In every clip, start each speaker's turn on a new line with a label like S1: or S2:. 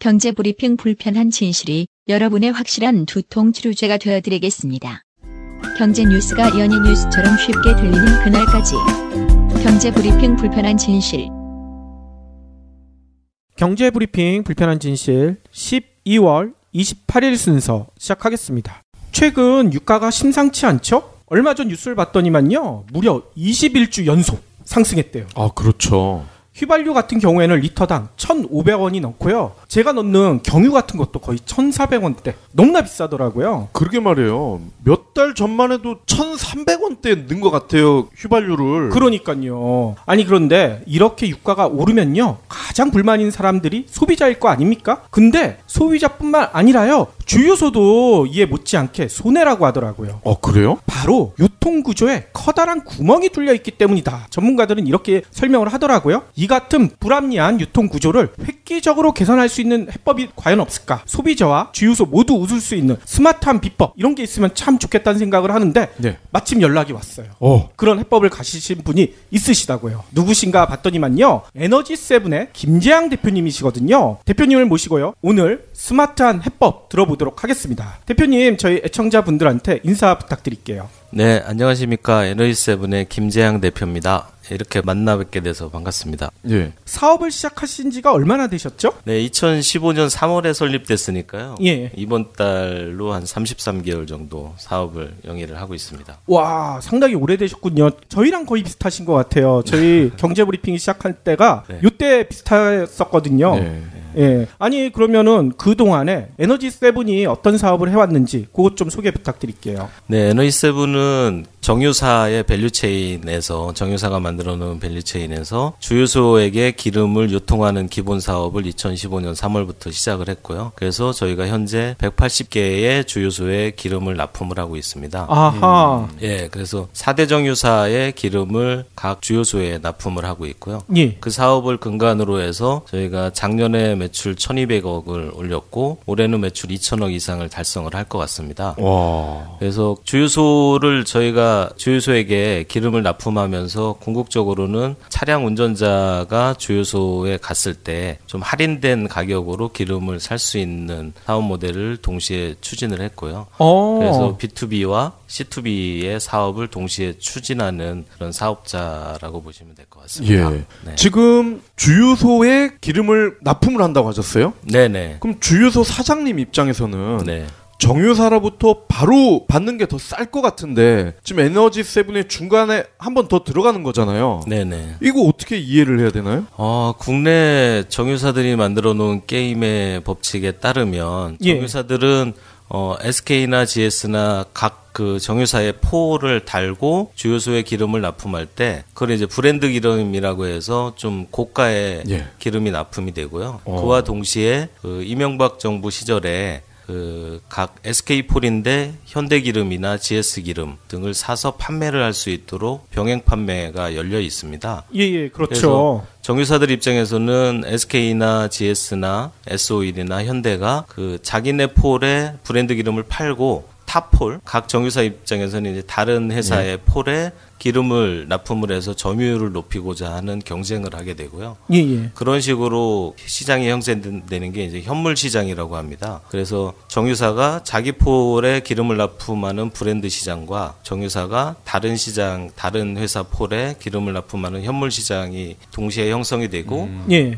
S1: 경제브리핑 불편한 진실이 여러분의 확실한 두통 치료제가 되어드리겠습니다. 경제 뉴스가 연예 뉴스처럼 쉽게 들리는 그날까지. 경제브리핑 불편한 진실.
S2: 경제브리핑 불편한 진실 12월 28일 순서 시작하겠습니다. 최근 유가가 심상치 않죠? 얼마 전 뉴스를 봤더니만요, 무려 21주 연속 상승했대요.
S3: 아, 그렇죠.
S2: 휘발유 같은 경우에는 리터당 1,500원이 넘고요. 제가 넣는 경유 같은 것도 거의 1,400원대. 너무나 비싸더라고요.
S3: 그러게 말이에요. 몇 달 전만 해도 1,300원대 는 것 같아요, 휘발유를.
S2: 그러니까요. 아니, 그런데 이렇게 유가가 오르면요, 가장 불만인 사람들이 소비자일 거 아닙니까? 근데 소비자뿐만 아니라요, 주유소도 이에 못지않게 손해라고 하더라고요.
S3: 그래요?
S2: 바로 유통구조에 커다란 구멍이 뚫려 있기 때문이다. 전문가들은 이렇게 설명을 하더라고요. 이 같은 불합리한 유통구조를 획기적으로 개선할 수 있는 해법이 과연 없을까? 소비자와 주유소 모두 웃을 수 있는 스마트한 비법, 이런 게 있으면 참 좋겠다는 생각을 하는데,
S3: 네.
S2: 마침 연락이 왔어요. 그런 해법을 가지신 분이 있으시다고요. 누구신가 봤더니만요, 에너지세븐의 김재양 대표님이시거든요. 대표님을 모시고요, 오늘 스마트한 해법 들어보도록 하겠습니다. 대표님, 저희 애청자분들한테 인사 부탁드릴게요.
S4: 네, 안녕하십니까. 에너지세븐의 김재양 대표입니다. 이렇게 만나 뵙게 돼서 반갑습니다.
S3: 예.
S2: 사업을 시작하신 지가 얼마나 되셨죠?
S4: 네, 2015년 3월에 설립됐으니까요.
S2: 예.
S4: 이번 달로 한 33개월 정도 사업을 영위를 하고 있습니다.
S2: 와, 상당히 오래되셨군요. 저희랑 거의 비슷하신 것 같아요. 저희 경제브리핑이 시작할 때가
S4: 네.
S2: 이때 비슷했었거든요.
S3: 네.
S2: 예. 아니, 그러면은 그동안에 에너지세븐이 어떤 사업을 해왔는지 그것 좀 소개 부탁드릴게요.
S4: 네, 에너지세븐은 정유사의 밸류체인에서, 정유사가 만들어놓은 밸류체인에서 주유소에게 기름을 유통하는 기본 사업을 2015년 3월부터 시작을 했고요. 그래서 저희가 현재 180개의 주유소에 기름을 납품을 하고 있습니다.
S2: 아하.
S4: 예, 그래서 4대 정유사의 기름을 각 주유소에 납품을 하고 있고요.
S2: 예.
S4: 그 사업을 근간으로 해서 저희가 작년에 매출 1,200억을 올렸고 올해는 매출 2,000억 이상을 달성을 할 것 같습니다.
S3: 와.
S4: 그래서 주유소를 저희가 주유소에게 기름을 납품하면서 궁극적으로는 차량 운전자가 주유소에 갔을 때 좀 할인된 가격으로 기름을 살 수 있는 사업 모델을 동시에 추진을 했고요. 그래서 B2B와 C2B의 사업을 동시에 추진하는 그런 사업자라고 보시면 될 것 같습니다.
S3: 예.
S4: 네.
S3: 지금 주유소에 기름을 납품을 한다고 하셨어요?
S4: 네네.
S3: 그럼 주유소 사장님 입장에서는
S4: 네.
S3: 정유사로부터 바로 받는 게 더 쌀 것 같은데 지금 에너지세븐의 중간에 한 번 더 들어가는 거잖아요.
S4: 네네.
S3: 이거 어떻게 이해를 해야 되나요?
S4: 국내 정유사들이 만들어 놓은 게임의 법칙에 따르면 정유사들은 SK나 GS나 각 그 정유사의 포를 달고 주유소에 기름을 납품할 때 그걸 이제 브랜드 기름이라고 해서 좀 고가의 기름이 납품이 되고요. 그와 동시에 그 이명박 정부 시절에 그 각 SK폴인데 현대기름이나 GS기름 등을 사서 판매를 할 수 있도록 병행 판매가 열려 있습니다.
S2: 예, 그렇죠.
S4: 그래서 정유사들 입장에서는 SK나 GS나 S-오일이나 현대가 그 자기네 폴에 브랜드 기름을 팔고 타폴, 각 정유사 입장에서는 이제 다른 회사의 폴에 기름을 납품을 해서 점유율을 높이고자 하는 경쟁을 하게 되고요.
S2: 예.
S4: 그런 식으로 시장이 형성되는 게 이제 현물 시장이라고 합니다. 그래서 정유사가 자기 폴에 기름을 납품하는 브랜드 시장과 정유사가 다른 시장, 다른 회사 폴에 기름을 납품하는 현물 시장이 동시에 형성이 되고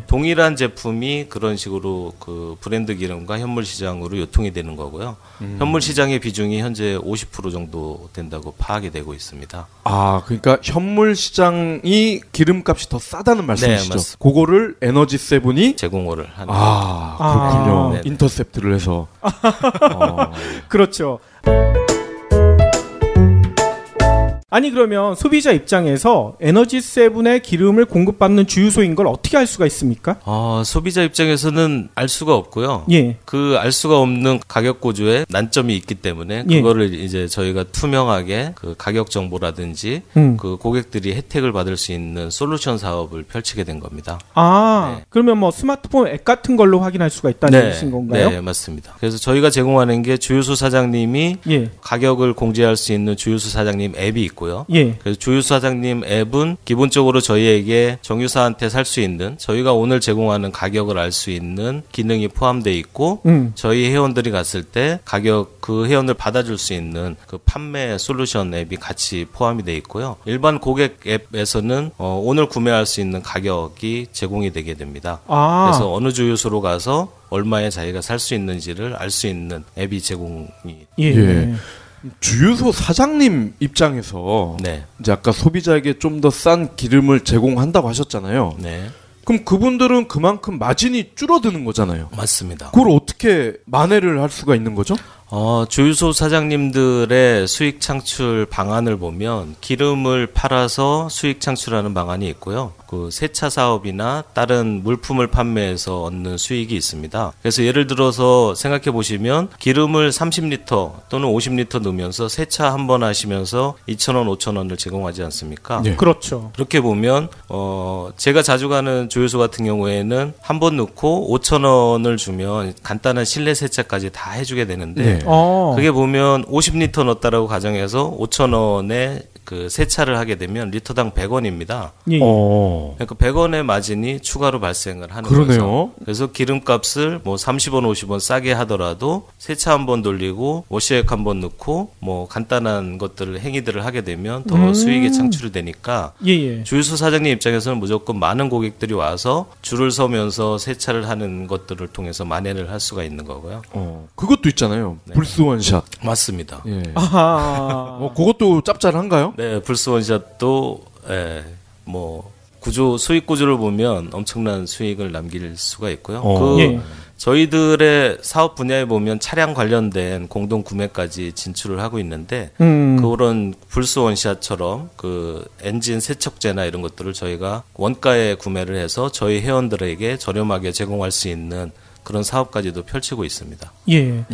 S4: 동일한 제품이 그런 식으로 그 브랜드 기름과 현물 시장으로 유통이 되는 거고요. 현물 시장의 비중이 현재 50% 정도 된다고 파악이 되고 있습니다.
S3: 그러니까 현물 시장이 기름값이 더 싸다는 말씀이시죠?
S4: 네, 맞습니다.
S3: 그거를 에너지세븐이
S4: 제공을 하는.
S3: 그렇군요.
S4: 네네.
S3: 인터셉트를 해서.
S2: 그렇죠. 아니, 그러면 소비자 입장에서 에너지세븐의 기름을 공급받는 주유소인 걸 어떻게 알 수가 있습니까?
S4: 소비자 입장에서는 알 수가 없고요. 그 알 수가 없는 가격 고조에 난점이 있기 때문에 그거를 이제 저희가 투명하게 그 가격 정보라든지 그 고객들이 혜택을 받을 수 있는 솔루션 사업을 펼치게 된 겁니다.
S2: 그러면 뭐 스마트폰 앱 같은 걸로 확인할 수가 있다는 뜻인 건가요?
S4: 네, 맞습니다. 그래서 저희가 제공하는 게 주유소 사장님이 가격을 공지할 수 있는 주유소 사장님 앱이 있고 있고요.
S2: 예.
S4: 그래서 주유소 사장님 앱은 기본적으로 저희에게 정유사한테 살 수 있는 저희가 오늘 제공하는 가격을 알 수 있는 기능이 포함되어 있고 저희 회원들이 갔을 때 가격 그 회원을 받아줄 수 있는 그 판매 솔루션 앱이 같이 포함이 되어 있고요. 일반 고객 앱에서는 오늘 구매할 수 있는 가격이 제공이 되게 됩니다. 그래서 어느 주유소로 가서 얼마에 자기가 살 수 있는지를 알 수 있는 앱이 제공이.
S3: 예. 주유소 사장님 입장에서
S4: 네.
S3: 이제 아까 소비자에게 좀 더 싼 기름을 제공한다고 하셨잖아요.
S4: 네.
S3: 그럼 그분들은 그만큼 마진이 줄어드는 거잖아요.
S4: 맞습니다.
S3: 그걸 어떻게 만회를 할 수가 있는 거죠?
S4: 주유소 사장님들의 수익 창출 방안을 보면 기름을 팔아서 수익 창출하는 방안이 있고요. 그 세차 사업이나 다른 물품을 판매해서 얻는 수익이 있습니다. 그래서 예를 들어서 생각해 보시면 기름을 30리터 또는 50리터 넣으면서 세차 한 번 하시면서 2,000원, 5,000원을 제공하지 않습니까?
S2: 네. 그렇죠.
S4: 그렇게 보면 제가 자주 가는 주유소 같은 경우에는 한 번 넣고 5,000원을 주면 간단한 실내 세차까지 다 해주게 되는데
S3: 네.
S4: 그게 보면 50리터 넣었다라고 가정해서 5,000원에 그 세차를 하게 되면 리터당 100원입니다.
S2: 예.
S4: 그러니까 100원의 마진이 추가로 발생을 하는
S3: 그러네요.
S4: 거죠. 그래서 기름값을 뭐 30원, 50원 싸게 하더라도 세차 한번 돌리고 워시액 한번 넣고 뭐 간단한 것들을 행위들을 하게 되면 더 수익이 창출이 되니까
S2: 예.
S4: 주유소 사장님 입장에서는 무조건 많은 고객들이 와서 줄을 서면서 세차를 하는 것들을 통해서 만회를 할 수가 있는 거고요.
S3: 그것도 있잖아요.
S4: 네.
S3: 불스 원샷.
S4: 맞습니다.
S3: 예.
S2: 아하.
S3: 그것도 짭짤한가요?
S4: 네, 불스 원샷도 뭐 수익 구조를 보면 엄청난 수익을 남길 수가 있고요. 저희들의 사업 분야에 보면 차량 관련된 공동 구매까지 진출을 하고 있는데 그런 불스 원샷처럼 그 엔진 세척제나 이런 것들을 저희가 원가에 구매를 해서 저희 회원들에게 저렴하게 제공할 수 있는 그런 사업까지도 펼치고 있습니다.
S2: 예.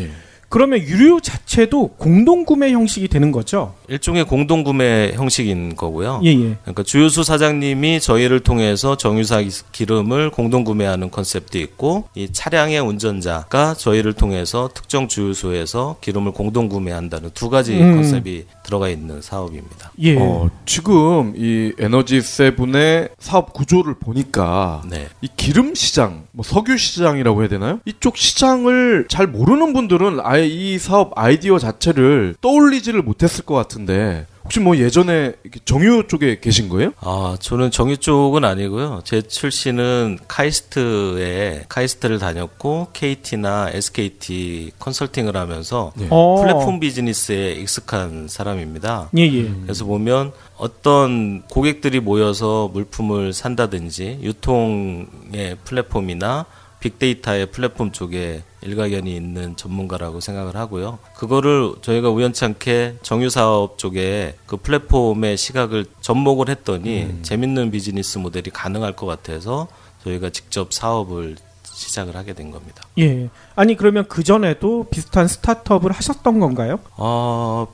S2: 그러면 유료 자체도 공동구매 형식이 되는 거죠?
S4: 일종의 공동구매 형식인 거고요.
S2: 예.
S4: 그러니까 주유소 사장님이 저희를 통해서 정유사 기름을 공동구매하는 컨셉도 있고 이 차량의 운전자가 저희를 통해서 특정 주유소에서 기름을 공동구매한다는 두 가지 컨셉이 들어가 있는 사업입니다.
S2: 예.
S3: 지금 이 에너지 세븐의 사업 구조를 보니까
S4: 네.
S3: 이 기름 시장, 뭐 석유 시장이라고 해야 되나요? 이쪽 시장을 잘 모르는 분들은 아예 이 사업 아이디어 자체를 떠올리지를 못했을 것 같은데 혹시 뭐 예전에 정유 쪽에 계신 거예요?
S4: 저는 정유 쪽은 아니고요. 제 출신은 카이스트를 다녔고 KT나 SKT 컨설팅을 하면서 플랫폼 비즈니스에 익숙한 사람입니다.
S2: 예.
S4: 그래서 보면 어떤 고객들이 모여서 물품을 산다든지 유통의 플랫폼이나 빅데이터의 플랫폼 쪽에 일가견이 있는 전문가라고 생각을 하고요. 그거를 저희가 우연찮게 정유사업 쪽에 그 플랫폼의 시각을 접목을 했더니 재밌는 비즈니스 모델이 가능할 것 같아서 저희가 직접 사업을 시작을 하게 된 겁니다.
S2: 예. 아니 그러면 그 전에도 비슷한 스타트업을 하셨던 건가요?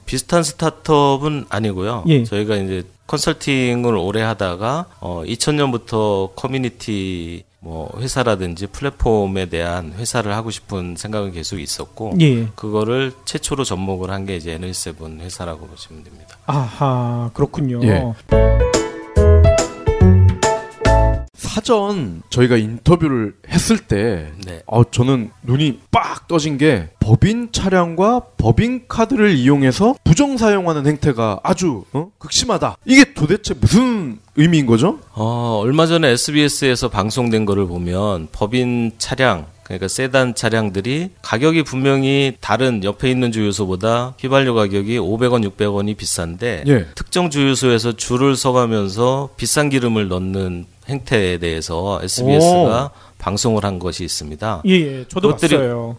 S4: 비슷한 스타트업은 아니고요.
S2: 예.
S4: 저희가 이제 컨설팅을 오래 하다가 2000년부터 커뮤니티 회사라든지 플랫폼에 대한 회사를 하고 싶은 생각은 계속 있었고 그거를 최초로 접목을 한 게 이제 에너지세븐 회사라고 보시면 됩니다.
S2: 아하, 그렇군요.
S3: 예. 사전 저희가 인터뷰를 했을 때 저는 눈이 빡 떠진 게 법인 차량과 법인 카드를 이용해서 부정 사용하는 행태가 아주 극심하다. 이게 도대체 무슨 의미인 거죠?
S4: 얼마 전에 SBS에서 방송된 거를 보면 법인 차량 그러니까 세단 차량들이 가격이 분명히 다른 옆에 있는 주유소보다 휘발유 가격이 500원, 600원이 비싼데 특정 주유소에서 줄을 서가면서 비싼 기름을 넣는 행태에 대해서 SBS가 방송을 한 것이 있습니다.
S2: 예, 저도 봤어요.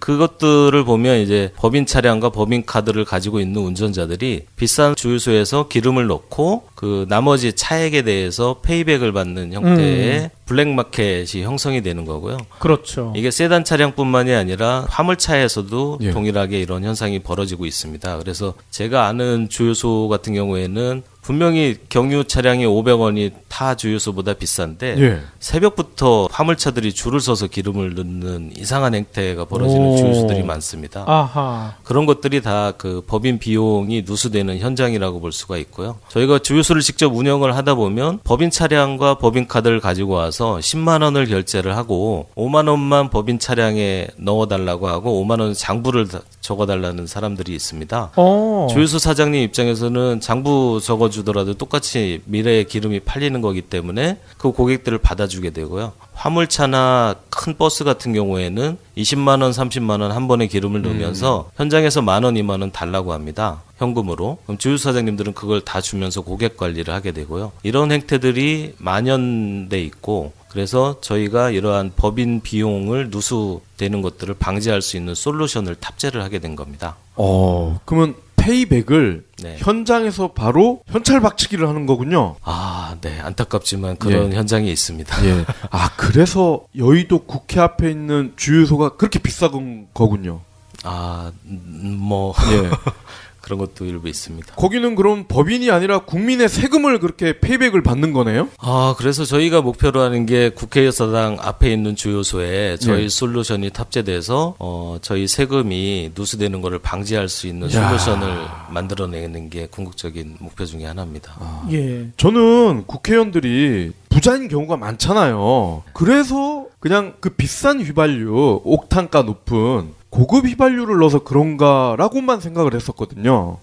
S4: 그것들을 보면 이제 법인 차량과 법인 카드를 가지고 있는 운전자들이 비싼 주유소에서 기름을 넣고 그 나머지 차액에 대해서 페이백을 받는 형태의 블랙마켓이 형성이 되는 거고요.
S2: 그렇죠.
S4: 이게 세단 차량뿐만이 아니라 화물차에서도 동일하게 이런 현상이 벌어지고 있습니다. 그래서 제가 아는 주유소 같은 경우에는 분명히 경유 차량이 500원이 타 주유소보다 비싼데
S3: 예.
S4: 새벽부터 화물차들이 줄을 서서 기름을 넣는 이상한 행태가 벌어지는 주유소들이 많습니다.
S2: 아하.
S4: 그런 것들이 다 그 법인 비용이 누수되는 현장이라고 볼 수가 있고요. 저희가 주유소를 직접 운영을 하다 보면 법인 차량과 법인 카드를 가지고 와서 10만 원을 결제를 하고 5만 원만 법인 차량에 넣어달라고 하고 5만 원 장부를 적어달라는 사람들이 있습니다. 주유소 사장님 입장에서는 장부 적어주더라도 똑같이 미래에 기름이 팔리는 거기 때문에 그 고객들을 받아주게 되고요. 화물차나 큰 버스 같은 경우에는 20만 원, 30만 원 한 번에 기름을 넣으면서 현장에서 만 원, 2만 원 달라고 합니다. 현금으로. 그럼 주유소 사장님들은 그걸 다 주면서 고객 관리를 하게 되고요. 이런 행태들이 만연돼 있고 그래서 저희가 이러한 법인 비용을 누수되는 것들을 방지할 수 있는 솔루션을 탑재를 하게 된 겁니다.
S3: 그러면 페이백을
S4: 네.
S3: 현장에서 바로 현찰 박치기를 하는 거군요.
S4: 아, 네. 안타깝지만 그런 현장이 있습니다.
S3: 예. 아, 그래서 여의도 국회 앞에 있는 주유소가 그렇게 비싼 거군요.
S4: 아, 뭐
S3: 예.
S4: 그런 것도 일부 있습니다.
S3: 거기는 그럼 법인이 아니라 국민의 세금을 그렇게 페이백을 받는 거네요?
S4: 아, 그래서 저희가 목표로 하는 게 국회의사당 앞에 있는 주유소에 저희 솔루션이 탑재돼서 저희 세금이 누수되는 것을 방지할 수 있는 솔루션을 만들어내는 게 궁극적인 목표 중에 하나입니다.
S2: 예.
S3: 저는 국회의원들이 부자인 경우가 많잖아요. 그래서 그냥 그 비싼 휘발유, 옥탄가 높은 고급 휘발유를 넣어서 그런가라고만 생각을 했었거든요.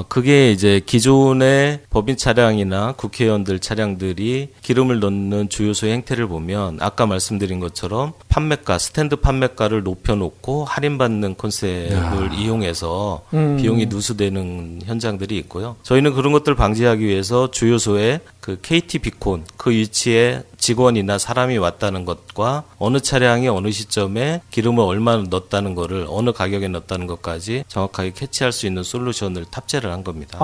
S4: 그게 이제 기존의 법인 차량이나 국회의원들 차량들이 기름을 넣는 주유소의 행태를 보면 아까 말씀드린 것처럼 판매가, 스탠드 판매가를 높여놓고 할인받는 컨셉을 이용해서 비용이 누수되는 현장들이 있고요. 저희는 그런 것들을 방지하기 위해서 주유소에 그 KT 비콘 그 위치에 직원이나 사람이 왔다는 것과 어느 차량이 어느 시점에 기름을 얼마나 넣었다는 거를 어느 가격에 넣었다는 것까지 정확하게 캐치할 수 있는 솔루션을 탑재를 한 겁니다.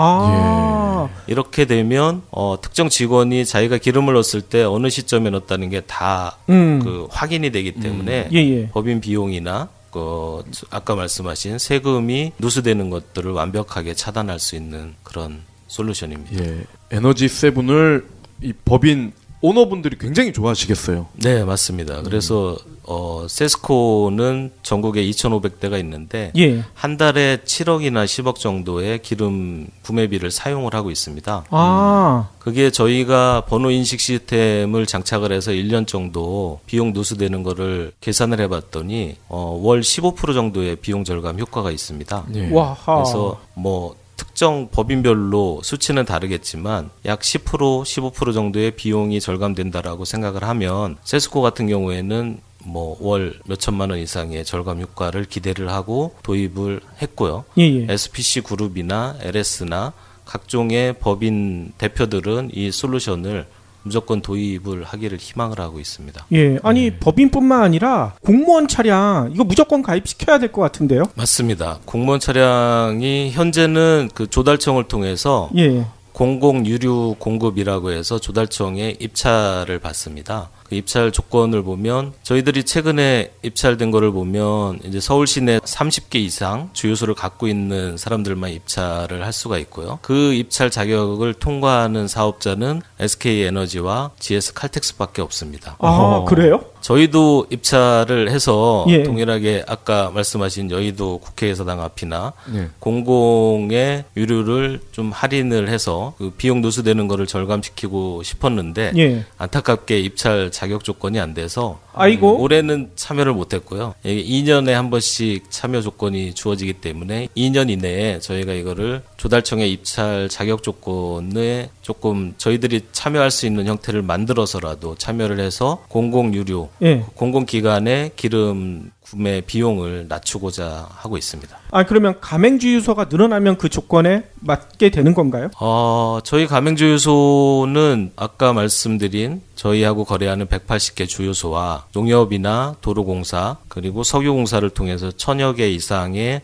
S4: 이렇게 되면 특정 직원이 자기가 기름을 넣었을 때 어느 시점에 넣었다는 게 다 그 확인이 되기 때문에 법인 비용이나 아까 말씀하신 세금이 누수되는 것들을 완벽하게 차단할 수 있는 그런 솔루션입니다.
S3: 예. 에너지 세븐을 이 법인 오너분들이 굉장히 좋아하시겠어요.
S4: 네, 맞습니다. 그래서 세스코는 전국에 2,500대가 있는데 한 달에 7억이나 10억 정도의 기름 구매비를 사용을 하고 있습니다. 그게 저희가 번호 인식 시스템을 장착을 해서 1년 정도 비용 누수되는 거를 계산을 해봤더니 월 15% 정도의 비용 절감 효과가 있습니다. 그래서 뭐 특정 법인별로 수치는 다르겠지만 약 10%, 15% 정도의 비용이 절감된다라고 생각을 하면 세스코 같은 경우에는 뭐 월 몇천만 원 이상의 절감 효과를 기대를 하고 도입을 했고요. SPC 그룹이나 LS나 각종의 법인 대표들은 이 솔루션을 무조건 도입을 하기를 희망을 하고 있습니다.
S2: 아니 법인뿐만 아니라 공무원 차량 이거 무조건 가입시켜야 될 것 같은데요?
S4: 맞습니다. 공무원 차량이 현재는 그 조달청을 통해서 공공 유류 공급이라고 해서 조달청에 입찰을 받습니다. 그 입찰 조건을 보면 저희들이 최근에 입찰된 거를 보면 이제 서울 시내 30개 이상 주유소를 갖고 있는 사람들만 입찰을 할 수가 있고요. 그 입찰 자격을 통과하는 사업자는 SK에너지와 GS칼텍스밖에 없습니다.
S2: 그래요?
S4: 저희도 입찰을 해서 동일하게 아까 말씀하신 여의도 국회의사당 앞이나 공공의 유류를 좀 할인을 해서 그 비용 누수되는 거를 절감시키고 싶었는데 안타깝게 입찰 자격 조건이 안 돼서 올해는 참여를 못했고요. 2년에 한 번씩 참여 조건이 주어지기 때문에 2년 이내에 저희가 이거를 조달청의 입찰 자격 조건에 조금 저희들이 참여할 수 있는 형태를 만들어서라도 참여를 해서 공공유료, 공공기관의 기름 구매 비용을 낮추고자 하고 있습니다.
S2: 그러면 가맹주유소가 늘어나면 그 조건에 맞게 되는 건가요?
S4: 저희 가맹주유소는 아까 말씀드린 저희하고 거래하는 180개 주유소와 농협이나 도로공사 그리고 석유공사를 통해서 1,000여 개 이상의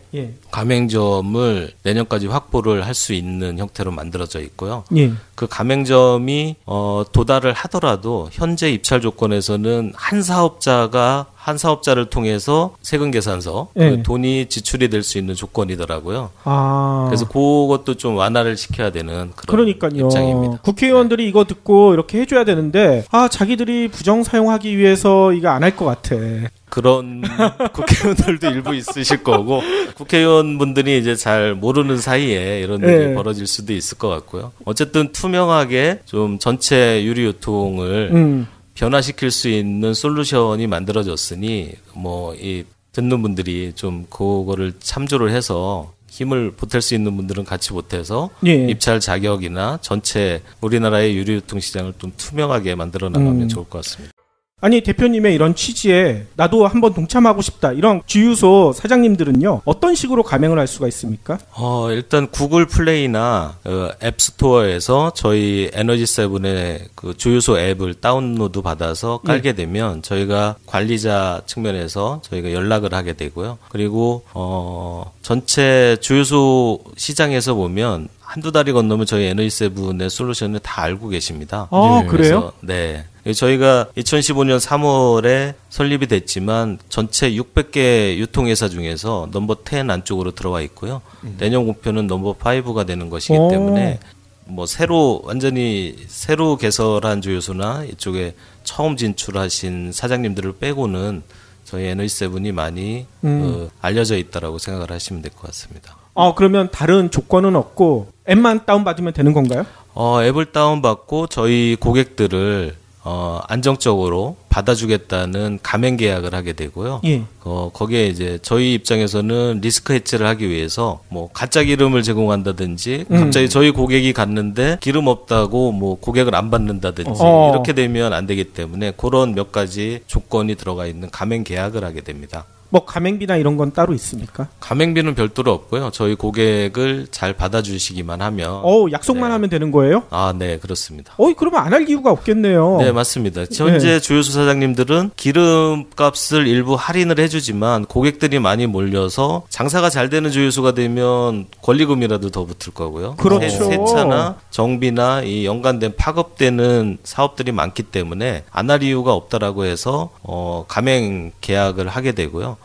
S4: 가맹점을 내년까지 확보를 할 수 있는 형태로 만들어져 있고요. 그 가맹점이 도달을 하더라도 현재 입찰 조건에서는 한 사업자가 한 사업자를 통해서 세금 계산서
S2: 네.
S4: 그 돈이 지출이 될 수 있는 조건이더라고요.
S2: 아.
S4: 그래서 그것도 좀 완화를 시켜야 되는 그런
S2: 그러니까요.
S4: 입장입니다.
S2: 국회의원들이 이거 듣고 이렇게 해줘야 되는데 자기들이 부정 사용하기 위해서 이거 안 할 것 같아.
S4: 그런 국회의원들도 일부 있으실 거고 국회의원분들이 이제 잘 모르는 사이에 이런 일이
S2: 네.
S4: 벌어질 수도 있을 것 같고요. 어쨌든 투명하게 좀 전체 유리 유통을 변화시킬 수 있는 솔루션이 만들어졌으니 뭐 이 듣는 분들이 좀 그거를 참조를 해서 힘을 보탤 수 있는 분들은 같이 보태서
S2: 예.
S4: 입찰 자격이나 전체 우리나라의 유리 유통 시장을 좀 투명하게 만들어 나가면 좋을 것 같습니다.
S2: 아니 대표님의 이런 취지에 나도 한번 동참하고 싶다 이런 주유소 사장님들은요 어떤 식으로 가맹을 할 수가 있습니까?
S4: 일단 구글 플레이나 앱스토어에서 저희 에너지7의 그 주유소 앱을 다운로드 받아서 깔게 되면 저희가 관리자 측면에서 저희가 연락을 하게 되고요. 그리고 전체 주유소 시장에서 보면 한두 달이 건너면 저희 에너지7의 솔루션을 다 알고 계십니다.
S2: 아, 그래요?
S4: 네. 저희가 2015년 3월에 설립이 됐지만 전체 600개 유통회사 중에서 넘버 10 안쪽으로 들어와 있고요. 내년 목표는 넘버 5가 되는 것이기 때문에 뭐 완전히 새로 개설한 주유소나 이쪽에 처음 진출하신 사장님들을 빼고는 저희 에너지7이 많이 알려져 있다라고 생각을 하시면 될 것 같습니다.
S2: 그러면 다른 조건은 없고 앱만 다운받으면 되는 건가요?
S4: 앱을 다운받고 저희 고객들을 안정적으로 받아주겠다는 가맹 계약을 하게 되고요.
S2: 예.
S4: 거기에 이제 저희 입장에서는 리스크 해지를 하기 위해서 뭐 가짜 기름을 제공한다든지 갑자기 저희 고객이 갔는데 기름 없다고 뭐 고객을 안 받는다든지 이렇게 되면 안 되기 때문에 그런 몇 가지 조건이 들어가 있는 가맹 계약을 하게 됩니다.
S2: 뭐 가맹비나 이런 건 따로 있습니까?
S4: 가맹비는 별도로 없고요. 저희 고객을 잘 받아주시기만 하면.
S2: 약속만 하면 되는 거예요?
S4: 네, 그렇습니다.
S2: 그러면 안 할 이유가 없겠네요.
S4: 네, 맞습니다. 현재 주유소 사장님들은 기름값을 일부 할인을 해주지만 고객들이 많이 몰려서 장사가 잘 되는 주유소가 되면 권리금이라도 더 붙을 거고요.
S2: 그렇죠.
S4: 세차나 정비나 이 연관된 파급되는 사업들이 많기 때문에 안 할 이유가 없다라고 해서 가맹 계약을 하게 되고요.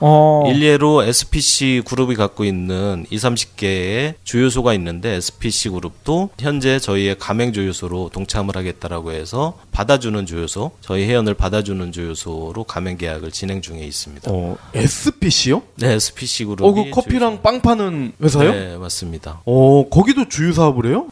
S4: 일례로 SPC 그룹이 갖고 있는 20-30개의 주유소가 있는데 SPC 그룹도 현재 저희의 가맹 주유소로 동참을 하겠다라고 해서 받아주는 주유소, 저희 회원을 받아주는 주유소로 가맹 계약을 진행 중에 있습니다.
S3: SPC요?
S4: 네, SPC 그룹이
S3: 그 커피랑 빵 파는 회사요?
S4: 네, 맞습니다.
S3: 거기도 주유 사업을 해요?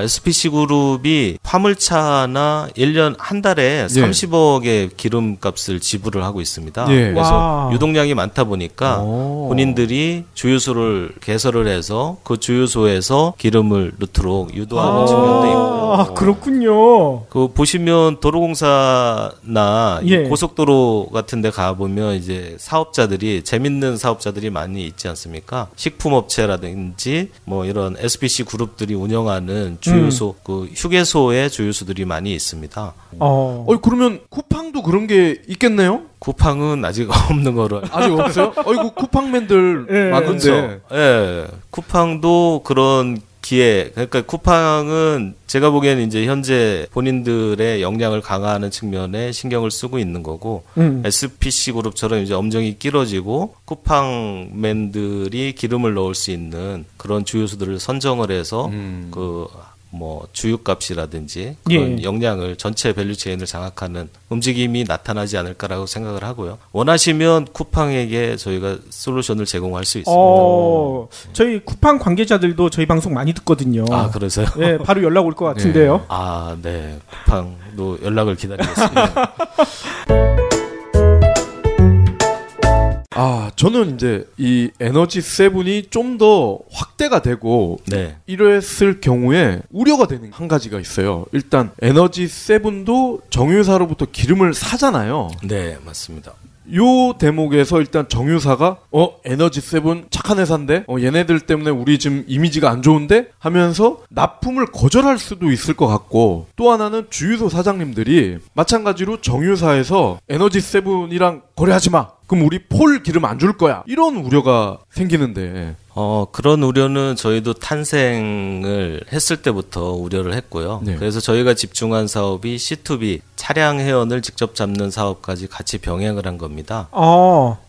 S4: SPC 그룹이 화물차나 1년 한 달에 30억의 기름값을 지불을 하고 있습니다. 그래서 유동량이 많다 보니까 본인들이 주유소를 개설을 해서 그 주유소에서 기름을 넣도록 유도하는 측면도 있고요.
S2: 그렇군요.
S4: 보시면 도로공사나 고속도로 같은 데 가보면 이제 재밌는 사업자들이 많이 있지 않습니까? 식품업체라든지 뭐 이런 SPC 그룹들이 운영하는 주유소, 그 휴게소의 주유소들이 많이 있습니다.
S3: 그러면 쿠팡도 그런 게 있겠네요?
S4: 쿠팡은 아직 없는 거로.
S3: 아직 없어요? 쿠팡맨들 많은데.
S4: 네. 쿠팡도 그런 그러니까 쿠팡은 제가 보기에는 이제 현재 본인들의 역량을 강화하는 측면에 신경을 쓰고 있는 거고, SPC 그룹처럼 이제 엄정이 끼러지고 쿠팡맨들이 기름을 넣을 수 있는 그런 주유소들을 선정을 해서 주유값이라든지 그런 역량을 전체 밸류체인을 장악하는 움직임이 나타나지 않을까라고 생각을 하고요. 원하시면 쿠팡에게 저희가 솔루션을 제공할 수 있습니다.
S2: 저희 쿠팡 관계자들도 저희 방송 많이 듣거든요.
S4: 그러세요?
S2: 네, 바로 연락 올 것 같은데요.
S4: 네. 쿠팡도 연락을 기다리겠습니다.
S3: 저는 이제 이 에너지7이 좀 더 확대가 되고 이랬을 경우에 우려가 되는 한 가지가 있어요. 일단 에너지7도 정유사로부터 기름을 사잖아요.
S4: 네, 맞습니다.
S3: 요 대목에서 일단 정유사가 에너지7 착한 회사인데 얘네들 때문에 우리 지금 이미지가 안 좋은데 하면서 납품을 거절할 수도 있을 것 같고, 또 하나는 주유소 사장님들이 마찬가지로 정유사에서 에너지7이랑 거래하지 마, 그럼 우리 폴 기름 안 줄 거야, 이런 우려가 생기는데
S4: 그런 우려는 저희도 탄생을 했을 때부터 우려를 했고요. 그래서 저희가 집중한 사업이 C2B 차량 회원을 직접 잡는 사업까지 같이 병행을 한 겁니다.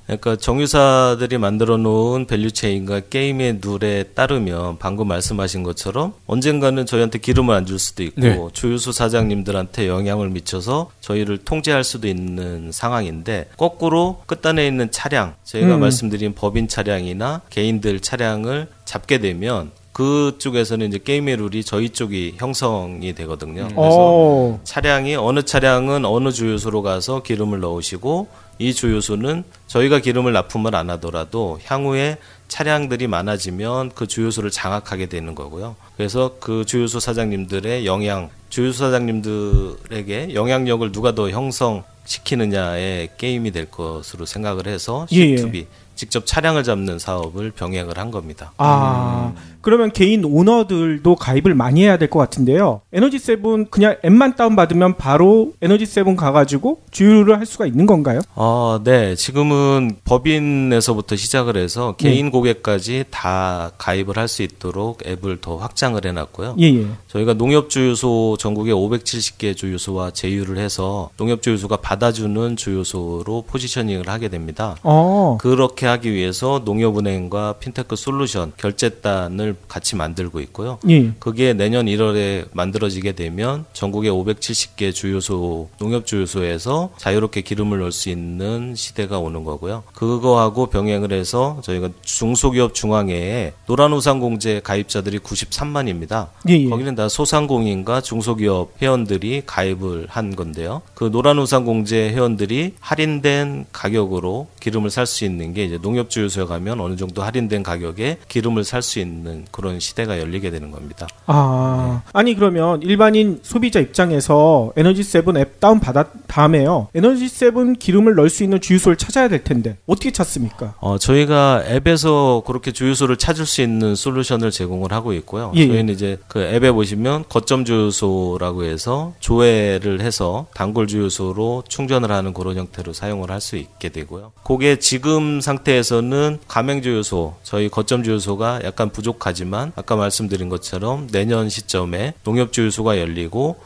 S4: 그러니까 정유사들이 만들어 놓은 밸류체인과 게임의 룰에 따르면 방금 말씀하신 것처럼 언젠가는 저희한테 기름을 안 줄 수도 있고 네. 주유소 사장님들한테 영향을 미쳐서 저희를 통제할 수도 있는 상황인데 거꾸로 끝단에 있는 차량, 저희가 말씀드린 법인 차량이나 개인들 차량을 잡게 되면 그쪽에서는 이제 게임의 룰이 저희 쪽이 형성이 되거든요. 그래서 차량이 어느 차량은 어느 주유소로 가서 기름을 넣으시고 이 주유소는 저희가 기름을 납품을 안 하더라도 향후에 차량들이 많아지면 그 주유소를 장악하게 되는 거고요. 그래서 그 주유소 사장님들의 주유소 사장님들에게 영향력을 누가 더 형성시키느냐의 게임이 될 것으로 생각을 해서 C2B 직접 차량을 잡는 사업을 병행을 한 겁니다.
S2: 그러면 개인 오너들도 가입을 많이 해야 될 것 같은데요. 에너지7 그냥 앱만 다운받으면 바로 에너지7 가가지고 주유를 할 수가 있는 건가요?
S4: 네. 지금은 법인에서부터 시작을 해서 개인 고객까지 다 가입을 할 수 있도록 앱을 더 확장을 해놨고요. 저희가 농협주유소 전국에 570개 주유소와 제휴를 해서 농협주유소가 받아주는 주유소로 포지셔닝을 하게 됩니다. 그렇게 하기 위해서 농협은행과 핀테크 솔루션 결제단을 같이 만들고 있고요. 그게 내년 1월에 만들어지게 되면 전국의 570개 주유소, 농협주유소에서 자유롭게 기름을 넣을 수 있는 시대가 오는 거고요. 그거하고 병행을 해서 저희가 중소기업 중앙회에 노란우산공제 가입자들이 93만입니다. 거기는 다 소상공인과 중소기업 회원들이 가입을 한 건데요. 그 노란우산공제 회원들이 할인된 가격으로 기름을 살 수 있는 게 이제 농협주유소에 가면 어느 정도 할인된 가격에 기름을 살 수 있는 그런 시대가 열리게 되는 겁니다.
S2: 아니 그러면 일반인 소비자 입장에서 에너지7 앱 다운 받았 다음에요. 에너지7 기름을 넣을 수 있는 주유소를 찾아야 될 텐데 어떻게 찾습니까?
S4: 저희가 앱에서 그렇게 주유소를 찾을 수 있는 솔루션을 제공을 하고 있고요. 저희는 이제 그 앱에 보시면 거점 주유소라고 해서 조회를 해서 단골 주유소로 충전을 하는 그런 형태로 사용을 할 수 있게 되고요. 그게 지금 상태에서는 가맹주유소, 저희 거점 주유소가 약간 부족하지만 아까 말씀드린 것처럼 내년 시점에 농협주유소가 열리고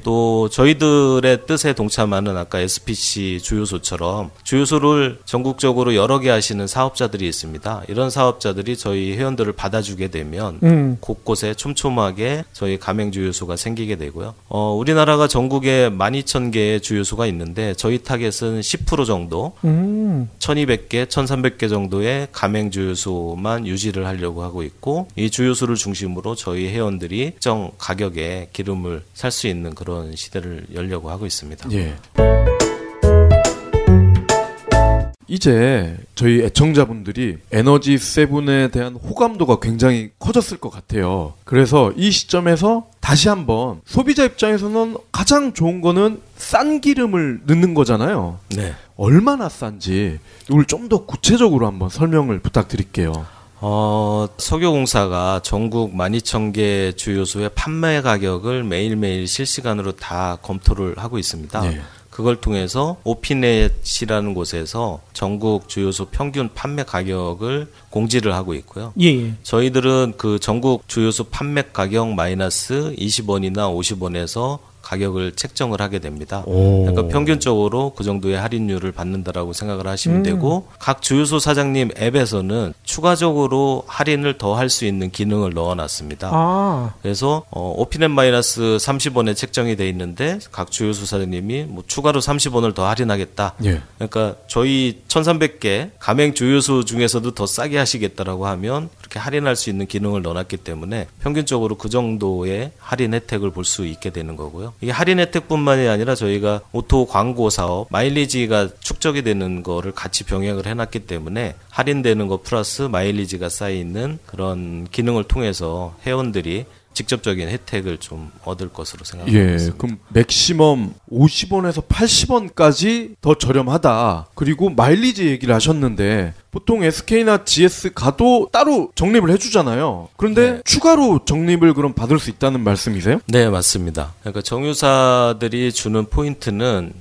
S4: 또 저희들의 뜻에 동참하는 아까 SPC 주유소처럼 주유소를 전국적으로 여러 개 하시는 사업자들이 있습니다. 이런 사업자들이 저희 회원들을 받아주게 되면 곳곳에 촘촘하게 저희 가맹주유소가 생기게 되고요. 우리나라가 전국에 12,000개의 주유소가 있는데 저희 타겟은 10% 정도 1200개, 1300개 정도의 가맹주유소만 유지를 하려고 하고 있고 이 주유소를 중심으로 저희 회원들이 특정 가격에 기름을 살 수 있는 그런 시대를 열려고 하고 있습니다.
S3: 이제 저희 애청자분들이 에너지7에 대한 호감도가 굉장히 커졌을 것 같아요. 그래서 이 시점에서 다시 한번 소비자 입장에서는 가장 좋은 거는 싼 기름을 넣는 거잖아요. 얼마나 싼지 이걸 좀 더 구체적으로 한번 설명을 부탁드릴게요.
S4: 석유공사가 전국 12,000개 주유소의 판매 가격을 매일매일 실시간으로 다 검토를 하고 있습니다. 그걸 통해서 오피넷이라는 곳에서 전국 주유소 평균 판매 가격을 공지를 하고 있고요. 저희들은 그 전국 주유소 판매 가격 마이너스 20원이나 50원에서 가격을 책정을 하게 됩니다. 그러니까 평균적으로 그 정도의 할인율을 받는다라고 생각을 하시면 되고 각 주유소 사장님 앱에서는 추가적으로 할인을 더 할 수 있는 기능을 넣어놨습니다. 그래서 오피넷 마이너스 30원에 책정이 돼 있는데 각 주유소 사장님이 뭐 추가로 30원을 더 할인하겠다. 그러니까 저희 1,300개 가맹 주유소 중에서도 더 싸게 하시겠다라고 하면 그렇게 할인할 수 있는 기능을 넣어놨기 때문에 평균적으로 그 정도의 할인 혜택을 볼 수 있게 되는 거고요. 이게 할인 혜택뿐만이 아니라 저희가 오토 광고 사업 마일리지가 축적이 되는 거를 같이 병행을 해놨기 때문에 할인되는 거 플러스 마일리지가 쌓이는 그런 기능을 통해서 회원들이 직접적인 혜택을 좀 얻을 것으로 생각합니다.
S3: 그럼 맥시멈 50원에서 80원까지 더 저렴하다. 그리고 마일리지 얘기를 하셨는데 보통 SK나 GS 가도 따로 적립을 해주잖아요. 그런데 추가로 적립을 그럼 받을 수 있다는 말씀이세요?
S4: 네, 맞습니다. 그러니까 정유사들이 주는 포인트는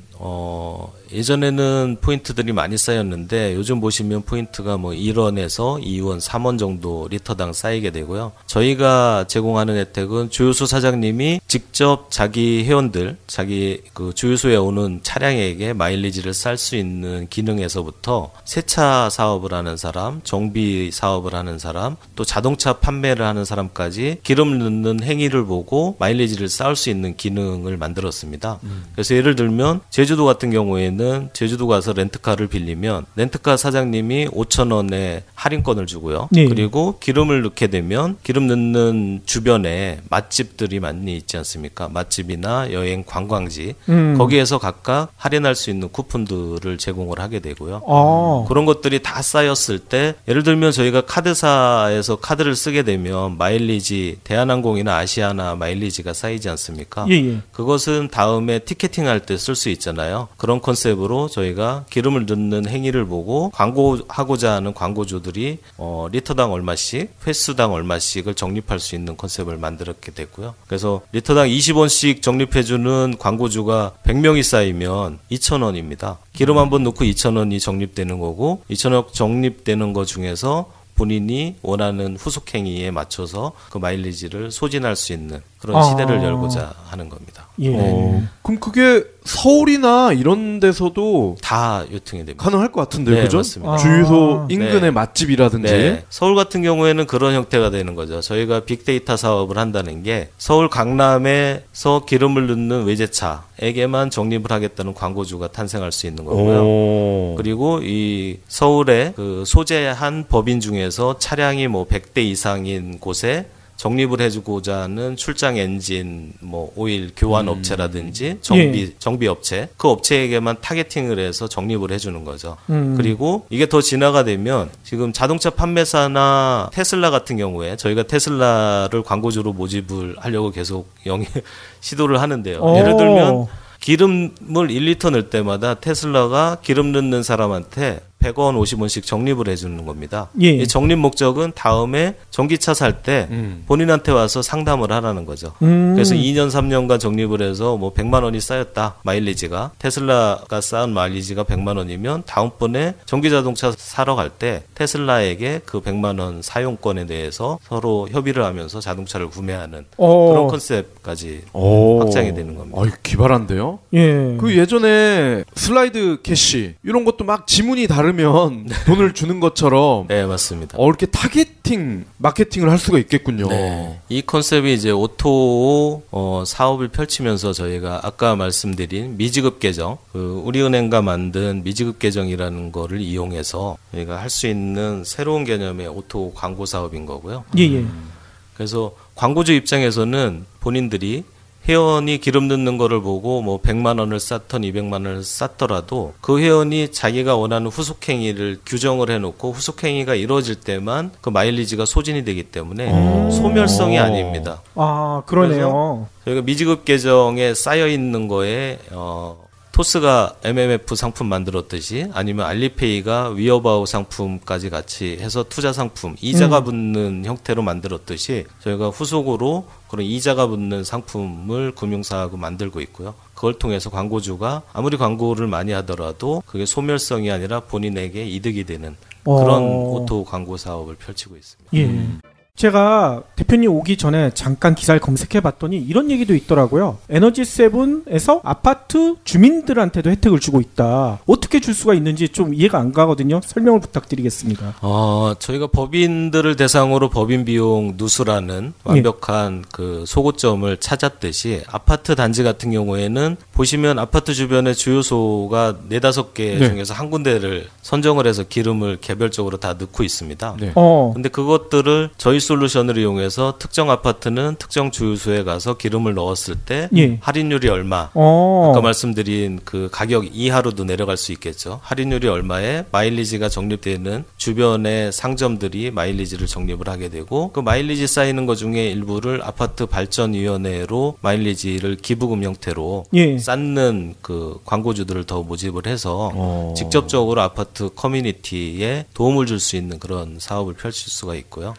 S4: 예전에는 포인트들이 많이 쌓였는데 요즘 보시면 포인트가 뭐 1원에서 2원, 3원 정도 리터당 쌓이게 되고요. 저희가 제공하는 혜택은 주유소 사장님이 직접 자기 회원들, 자기 그 주유소에 오는 차량에게 마일리지를 쌀 수 있는 기능에서부터 세차 사업을 하는 사람, 정비 사업을 하는 사람, 또 자동차 판매를 하는 사람까지 기름 넣는 행위를 보고 마일리지를 쌓을 수 있는 기능을 만들었습니다. 그래서 예를 들면 제주도 같은 경우에는 제주도 가서 렌트카를 빌리면 렌트카 사장님이 5,000원의 할인권을 주고요.
S2: 네.
S4: 그리고 기름을 넣게 되면 기름 넣는 주변에 맛집들이 많이 있지 않습니까? 맛집이나 여행 관광지 거기에서 각각 할인할 수 있는 쿠폰들을 제공을 하게 되고요. 그런 것들이 다 쌓였을 때 예를 들면 저희가 카드사에서 카드를 쓰게 되면 마일리지 대한항공이나 아시아나 마일리지가 쌓이지 않습니까?
S2: 예.
S4: 그것은 다음에 티켓팅할 때 쓸 수 있잖아요. 그런 컨셉으로 저희가 기름을 넣는 행위를 보고 광고하고자 하는 광고주들이 리터당 얼마씩, 횟수당 얼마씩을 적립할 수 있는 컨셉을 만들었게 됐고요. 그래서 리터당 20원씩 적립해주는 광고주가 100명이 쌓이면 2,000원입니다. 기름 한번 넣고 2,000원이 적립되는 거고 2,000원 적립되는 것 중에서 본인이 원하는 후속행위에 맞춰서 그 마일리지를 소진할 수 있는 그런 시대를 열고자 하는 겁니다.
S2: 예.
S3: 그럼 그게 서울이나 이런 데서도
S4: 다 유통이 됩니다.
S3: 가능할 것 같은데요,
S4: 네,
S3: 그죠?
S4: 맞습니다.
S3: 주유소 인근의
S4: 네.
S3: 맛집이라든지.
S4: 네. 서울 같은 경우에는 그런 형태가 되는 거죠. 저희가 빅데이터 사업을 한다는 게 서울 강남에서 기름을 넣는 외제차에게만 적립을 하겠다는 광고주가 탄생할 수 있는 거고요. 그리고 이 서울에 그 소재한 법인 중에서 차량이 뭐 100대 이상인 곳에 적립을 해주고자 하는 출장 엔진, 뭐 오일 교환 업체라든지 정비 업체, 그 업체에게만 타겟팅을 해서 적립을 해주는 거죠. 그리고 이게 더 진화가 되면 지금 자동차 판매사나 테슬라 같은 경우에 저희가 테슬라를 광고주로 모집을 하려고 계속 시도를 하는데요. 예를 들면 기름을 1리터 넣을 때마다 테슬라가 기름 넣는 사람한테 100원, 50원씩 적립을 해주는 겁니다.
S2: 예.
S4: 이 적립 목적은 다음에 전기차 살 때 본인한테 와서 상담을 하라는 거죠. 그래서 2년, 3년간 적립을 해서 뭐 100만 원이 쌓였다. 마일리지가. 테슬라가 쌓은 마일리지가 100만 원이면 다음번에 전기자동차 사러 갈 때 테슬라에게 그 100만 원 사용권에 대해서 서로 협의를 하면서 자동차를 구매하는 그런 컨셉까지 확장이 되는 겁니다.
S3: 기발한데요?
S2: 예.
S3: 그 예전에 슬라이드 캐시 이런 것도 막 지문이 다르면 돈을 주는 것처럼
S4: 네, 맞습니다.
S3: 이렇게 타겟팅 마케팅을 할 수가 있겠군요.
S4: 네. 이 컨셉이 이제 오토 사업을 펼치면서 저희가 아까 말씀드린 미지급 계정, 그 우리은행과 만든 미지급 계정이라는 거를 이용해서 저희가 할 수 있는 새로운 개념의 오토 광고 사업인 거고요.
S2: 예.
S4: 그래서 광고주 입장에서는 본인들이 회원이 기름 넣는 거를 보고 뭐 100만 원을 쌓던 200만 원을 쌓더라도 그 회원이 자기가 원하는 후속행위를 규정을 해놓고 후속행위가 이루어질 때만 그 마일리지가 소진이 되기 때문에 소멸성이 아닙니다.
S2: 그러네요.
S4: 저희가 미지급 계정에 쌓여 있는 거에 토스가 MMF 상품 만들었듯이 아니면 알리페이가 위어바우 상품까지 같이 해서 투자 상품, 이자가 붙는 형태로 만들었듯이 저희가 후속으로 그런 이자가 붙는 상품을 금융사하고 만들고 있고요. 그걸 통해서 광고주가 아무리 광고를 많이 하더라도 그게 소멸성이 아니라 본인에게 이득이 되는 그런 오토 광고 사업을 펼치고 있습니다.
S2: 예. 제가 대표님 오기 전에 잠깐 기사를 검색해봤더니 이런 얘기도 있더라고요. 에너지7에서 아파트 주민들한테도 혜택을 주고 있다. 어떻게 줄 수가 있는지 좀 이해가 안 가거든요. 설명을 부탁드리겠습니다.
S4: 저희가 법인들을 대상으로 법인 비용 누수라는 완벽한 그 소고점을 찾았듯이 아파트 단지 같은 경우에는 보시면 아파트 주변에 주유소가 4-5개 중에서 한 군데를 선정을 해서 기름을 개별적으로 다 넣고 있습니다. 근데 그것들을 저희 솔루션을 이용해서 특정 아파트는 특정 주유소에 가서 기름을 넣었을 때 할인율이 얼마, 아까 말씀드린 그 가격 이하로도 내려갈 수 있겠죠. 할인율이 얼마에 마일리지가 적립되는 주변의 상점들이 마일리지를 적립을 하게 되고 그 마일리지 쌓이는 것 중에 일부를 아파트 발전위원회로 마일리지를 기부금 형태로 쌓는 그 광고주들을 더 모집을 해서 직접적으로 아파트 커뮤니티에 도움을 줄 수 있는 그런 사업을 펼칠 수가 있고요.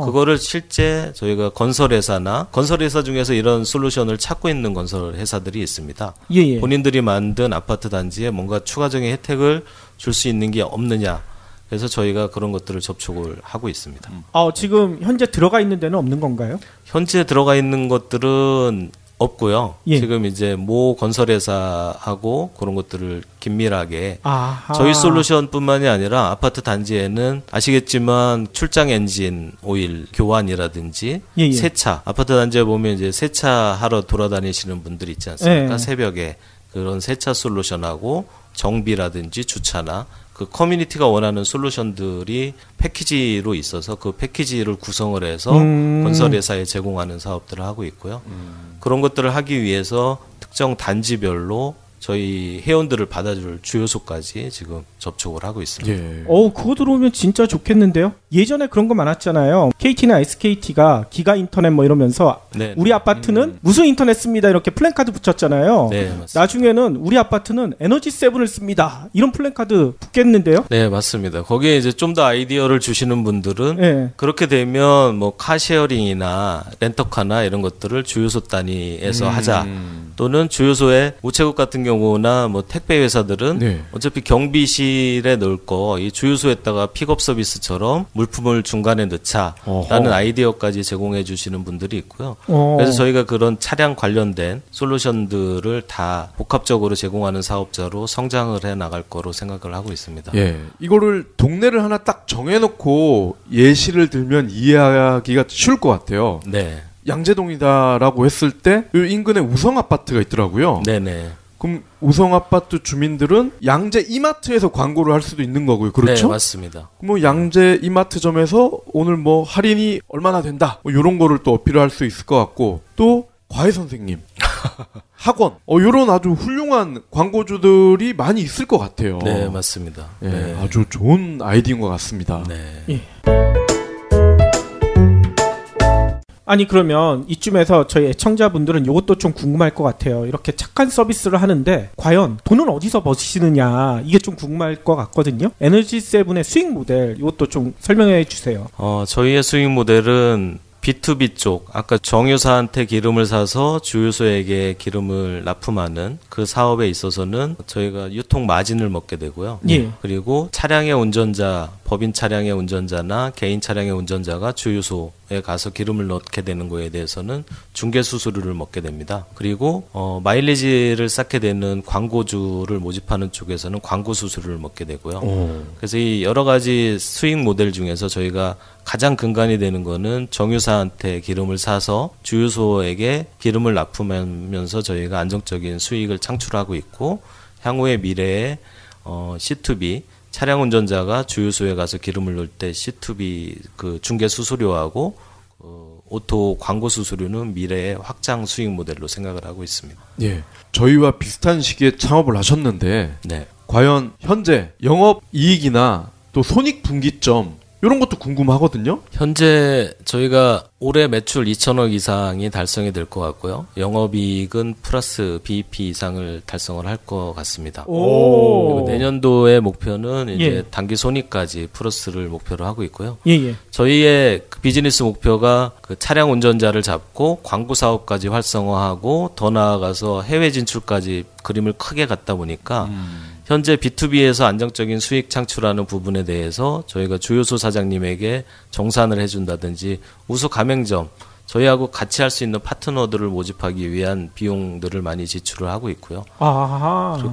S4: 그거를 실제 저희가 건설회사 중에서 이런 솔루션을 찾고 있는 건설회사들이 있습니다.
S2: 예.
S4: 본인들이 만든 아파트 단지에 뭔가 추가적인 혜택을 줄 수 있는 게 없느냐. 그래서 저희가 그런 것들을 접촉을 하고 있습니다.
S2: 지금 현재 들어가 있는 데는 없는 건가요?
S4: 현재 들어가 있는 것들은 없고요.
S2: 예.
S4: 지금 이제 모 건설회사하고 그런 것들을 긴밀하게
S2: 아하.
S4: 저희 솔루션뿐만이 아니라 아파트 단지에는 아시겠지만 출장 엔진 오일 교환이라든지
S2: 예.
S4: 세차 아파트 단지에 보면 이제 세차하러 돌아다니시는 분들 있지 않습니까?
S2: 예.
S4: 새벽에 그런 세차 솔루션하고 정비라든지 주차나 그 커뮤니티가 원하는 솔루션들이 패키지로 있어서 그 패키지를 구성을 해서 건설회사에 제공하는 사업들을 하고 있고요. 그런 것들을 하기 위해서 특정 단지별로 저희 회원들을 받아줄 주요소까지 지금 접촉을 하고 있습니다.
S3: 예.
S2: 그거 들어오면 진짜 좋겠는데요? 예전에 그런 거 많았잖아요. KT나 SKT가 기가 인터넷 뭐 이러면서
S4: 네.
S2: 우리 아파트는 무슨 인터넷 씁니다 이렇게 플랜카드 붙였잖아요.
S4: 네, 맞습니다.
S2: 나중에는 우리 아파트는 에너지 세븐을 씁니다. 이런 플랜카드 붙겠는데요?
S4: 네, 맞습니다. 거기에 이제 좀 더 아이디어를 주시는 분들은
S2: 예.
S4: 그렇게 되면 뭐 카쉐어링이나 렌터카나 이런 것들을 주요소 단위에서 하자. 또는 주요소에 우체국 같은 경우나 뭐 택배 회사들은
S3: 네.
S4: 어차피 경비실에 넣을 거 이 주유소에다가 픽업 서비스처럼 물품을 중간에 넣자라는 아이디어까지 제공해 주시는 분들이 있고요. 그래서 저희가 그런 차량 관련된 솔루션들을 다 복합적으로 제공하는 사업자로 성장을 해 나갈 거로 생각을 하고 있습니다.
S3: 예. 이거를 동네를 하나 딱 정해놓고 예시를 들면 이해하기가 쉬울 것 같아요.
S4: 네.
S3: 양재동이다라고 했을 때 인근에 우성 아파트가 있더라고요.
S4: 네네.
S3: 그럼 우성 아파트 주민들은 양재 이마트에서 광고를 할 수도 있는 거고요. 그렇죠?
S4: 네, 맞습니다.
S3: 뭐 양재 이마트점에서 오늘 뭐 할인이 얼마나 된다. 뭐 이런 거를 또 어필을 할 수 있을 것 같고 또 과외 선생님, 학원, 이런 아주 훌륭한 광고주들이 많이 있을 것 같아요.
S4: 네, 맞습니다.
S3: 예,
S4: 네.
S3: 아주 좋은 아이디어인 것 같습니다.
S4: 네.
S2: 예. 아니 그러면 이쯤에서 저희 애청자분들은 이것도 좀 궁금할 것 같아요. 이렇게 착한 서비스를 하는데 과연 돈은 어디서 버시느냐 이게 좀 궁금할 것 같거든요. 에너지 세븐의 수익 모델 이것도 좀 설명해 주세요.
S4: 저희의 수익 모델은 B2B 쪽, 아까 정유사한테 기름을 사서 주유소에게 기름을 납품하는 그 사업에 있어서는 저희가 유통 마진을 먹게 되고요.
S2: 예.
S4: 그리고 차량의 운전자, 법인 차량의 운전자나 개인 차량의 운전자가 주유소에 가서 기름을 넣게 되는 거에 대해서는 중개 수수료를 먹게 됩니다. 그리고 마일리지를 쌓게 되는 광고주를 모집하는 쪽에서는 광고 수수료를 먹게 되고요. 그래서 이 여러 가지 수익 모델 중에서 저희가 가장 근간이 되는 거는 정유사한테 기름을 사서 주유소에게 기름을 납품하면서 저희가 안정적인 수익을 창출하고 있고 향후의 미래에 C2B 차량 운전자가 주유소에 가서 기름을 넣을 때 C2B 그 중개 수수료하고 오토 광고 수수료는 미래의 확장 수익 모델로 생각을 하고 있습니다.
S3: 예, 저희와 비슷한 시기에 창업을 하셨는데
S4: 네.
S3: 과연 현재 영업 이익이나 또 손익 분기점 이런 것도 궁금하거든요.
S4: 현재 저희가 올해 매출 2천억 이상이 달성이 될 것 같고요. 영업이익은 플러스 BEP 이상을 달성을 할 것 같습니다. 그리고 내년도의 목표는 이제 단기 손익까지 플러스를 목표로 하고 있고요.
S2: 예.
S4: 저희의 비즈니스 목표가 그 차량 운전자를 잡고 광고 사업까지 활성화하고 더 나아가서 해외 진출까지 그림을 크게 갖다 보니까 현재 B2B에서 안정적인 수익 창출하는 부분에 대해서 저희가 주유소 사장님에게 정산을 해준다든지 우수 가맹점, 저희하고 같이 할 수 있는 파트너들을 모집하기 위한 비용들을 많이 지출을 하고 있고요.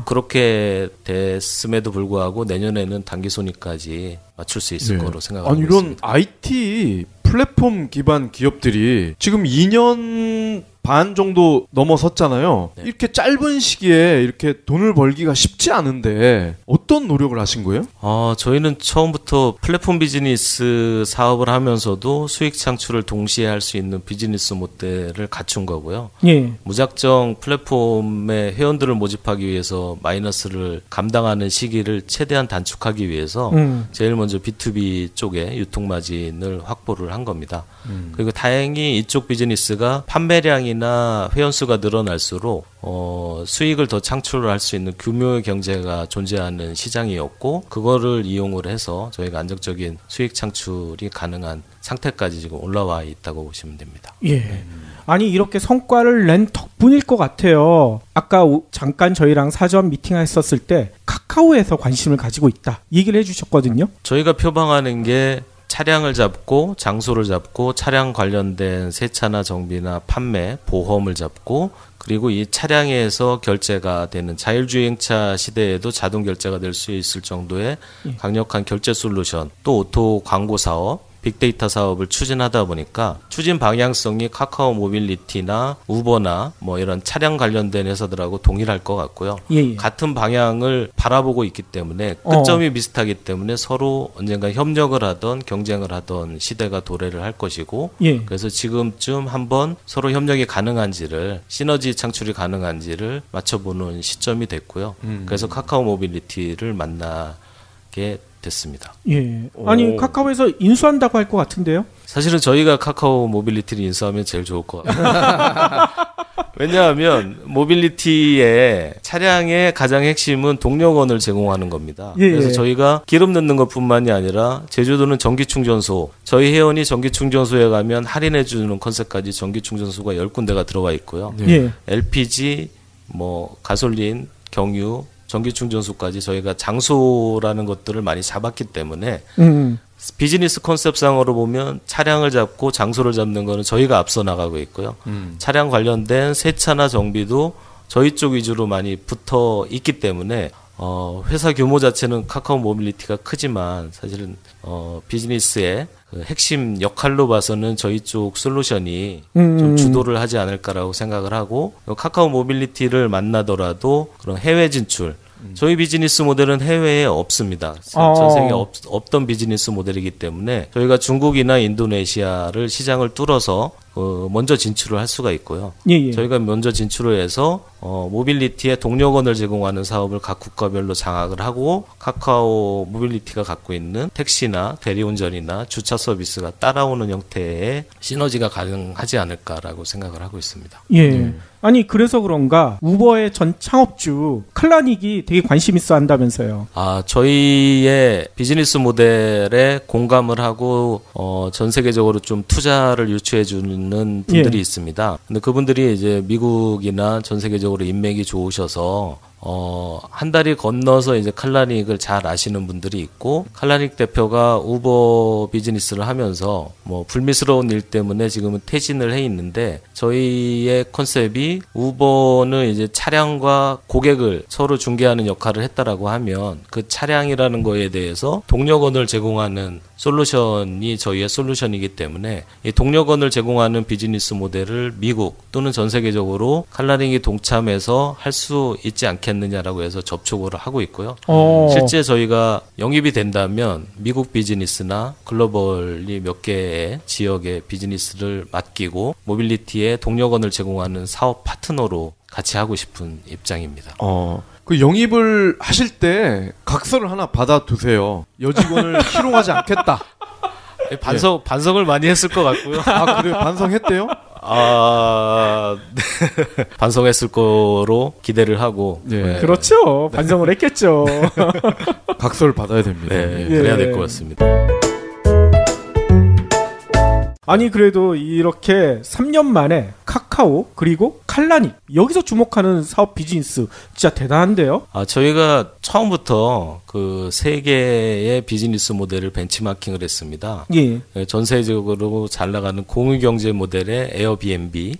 S4: 그렇게 됐음에도 불구하고 내년에는 단기 손익까지 맞출 수 있을 거로 생각하고 있습니다.
S3: 이런 IT 플랫폼 기반 기업들이 지금 2년 반 정도 넘어섰잖아요.
S4: 네.
S3: 이렇게 짧은 시기에 이렇게 돈을 벌기가 쉽지 않은데 어떤 노력을 하신 거예요?
S4: 저희는 처음부터 플랫폼 비즈니스 사업을 하면서도 수익 창출을 동시에 할 수 있는 비즈니스 모델을 갖춘 거고요.
S2: 예.
S4: 무작정 플랫폼의 회원들을 모집하기 위해서 마이너스를 감당하는 시기를 최대한 단축하기 위해서 제일 먼저 B2B 쪽에 유통 마진을 확보를 한 겁니다. 그리고 다행히 이쪽 비즈니스가 판매량이 차량이나 회원수가 늘어날수록 수익을 더 창출할 수 있는 규모의 경제가 존재하는 시장이었고 그거를 이용을 해서 저희가 안정적인 수익 창출이 가능한 상태까지 지금 올라와 있다고 보시면 됩니다.
S2: 예. 아니 이렇게 성과를 낸 덕분일 것 같아요. 아까 잠깐 저희랑 사전 미팅했었을 때 카카오에서 관심을 가지고 있다 얘기를 해주셨거든요.
S4: 저희가 표방하는 게 차량을 잡고 장소를 잡고 차량 관련된 세차나 정비나 판매, 보험을 잡고 그리고 이 차량에서 결제가 되는 자율주행차 시대에도 자동 결제가 될 수 있을 정도의 강력한 결제 솔루션, 또 오토 광고 사업, 빅데이터 사업을 추진하다 보니까 추진 방향성이 카카오 모빌리티나 우버나 뭐 이런 차량 관련된 회사들하고 동일할 것 같고요.
S2: 예.
S4: 같은 방향을 바라보고 있기 때문에 끝점이 비슷하기 때문에 서로 언젠가 협력을 하던 경쟁을 하던 시대가 도래를 할 것이고
S2: 예.
S4: 그래서 지금쯤 한번 서로 협력이 가능한지를 시너지 창출이 가능한지를 맞춰보는 시점이 됐고요. 그래서 카카오 모빌리티를 만나게 됐습니다.
S2: 예. 아니 카카오에서 인수한다고 할 것 같은데요?
S4: 사실은 저희가 카카오 모빌리티를 인수하면 제일 좋을 것 같아요. 왜냐하면 모빌리티의 차량의 가장 핵심은 동력원을 제공하는 겁니다.
S2: 예.
S4: 그래서 저희가 기름 넣는 것뿐만이 아니라 제주도는 전기충전소, 저희 회원이 전기충전소에 가면 할인해주는 컨셉까지 전기충전소가 10군데가 들어와 있고요.
S2: 예.
S4: LPG, 뭐 가솔린, 경유, 전기충전소까지 저희가 장소라는 것들을 많이 잡았기 때문에 비즈니스 컨셉상으로 보면 차량을 잡고 장소를 잡는 거는 저희가 앞서 나가고 있고요. 차량 관련된 세차나 정비도 저희 쪽 위주로 많이 붙어 있기 때문에 회사 규모 자체는 카카오 모빌리티가 크지만 사실은 비즈니스의 그 핵심 역할로 봐서는 저희 쪽 솔루션이 좀 주도를 하지 않을까라고 생각을 하고 카카오 모빌리티를 만나더라도 그런 해외 진출 저희 비즈니스 모델은 해외에 없습니다. 전 세계에 없던 비즈니스 모델이기 때문에 저희가 중국이나 인도네시아를 시장을 뚫어서 먼저 진출을 할 수가 있고요.
S2: 예.
S4: 저희가 먼저 진출을 해서 모빌리티의 동력원을 제공하는 사업을 각 국가별로 장악을 하고 카카오 모빌리티가 갖고 있는 택시나 대리운전이나 주차 서비스가 따라오는 형태의 시너지가 가능하지 않을까라고 생각을 하고 있습니다.
S2: 예. 아니 그래서 그런가 우버의 전 창업주 칼라닉이 되게 관심 있어 한다면서요.
S4: 저희의 비즈니스 모델에 공감을 하고 전 세계적으로 좀 투자를 유치해 주는 분들이 있습니다. 근데 그분들이 이제 미국이나 전 세계적으로 인맥이 좋으셔서 한 다리 건너서 이제 칼라닉을 잘 아시는 분들이 있고 칼라닉 대표가 우버 비즈니스를 하면서 뭐 불미스러운 일 때문에 지금은 퇴진을 해 있는데 저희의 컨셉이 우버는 이제 차량과 고객을 서로 중개하는 역할을 했다라고 하면 그 차량이라는 거에 대해서 동력원을 제공하는 솔루션이 저희의 솔루션이기 때문에 이 동력원을 제공하는 비즈니스 모델을 미국 또는 전 세계적으로 칼라닉이 동참해서 할 수 있지 않겠느냐라고 해서 접촉을 하고 있고요. 실제 저희가 영입이 된다면 미국 비즈니스나 글로벌리 몇 개의 지역의 비즈니스를 맡기고 모빌리티의 동력원을 제공하는 사업 파트너로 같이 하고 싶은 입장입니다.
S3: 그 영입을 하실 때 각서를 하나 받아두세요. 여직원을 희롱하지 않겠다.
S4: 반성을 많이 했을 것 같고요.
S3: 그래요? 반성했대요?
S4: 네. 반성했을 거로 기대를 하고.
S3: 네.
S2: 그렇죠. 반성을 했겠죠.
S3: 각서를 받아야 됩니다.
S4: 네, 그래야 될 것 같습니다.
S2: 아니 그래도 이렇게 3년 만에 카카오 그리고 칼라닉 여기서 주목하는 사업 비즈니스 진짜 대단한데요.
S4: 저희가 처음부터 그 세 개의 비즈니스 모델을 벤치마킹을 했습니다.
S2: 예.
S4: 전세적으로 잘 나가는 공유 경제 모델의 에어비앤비,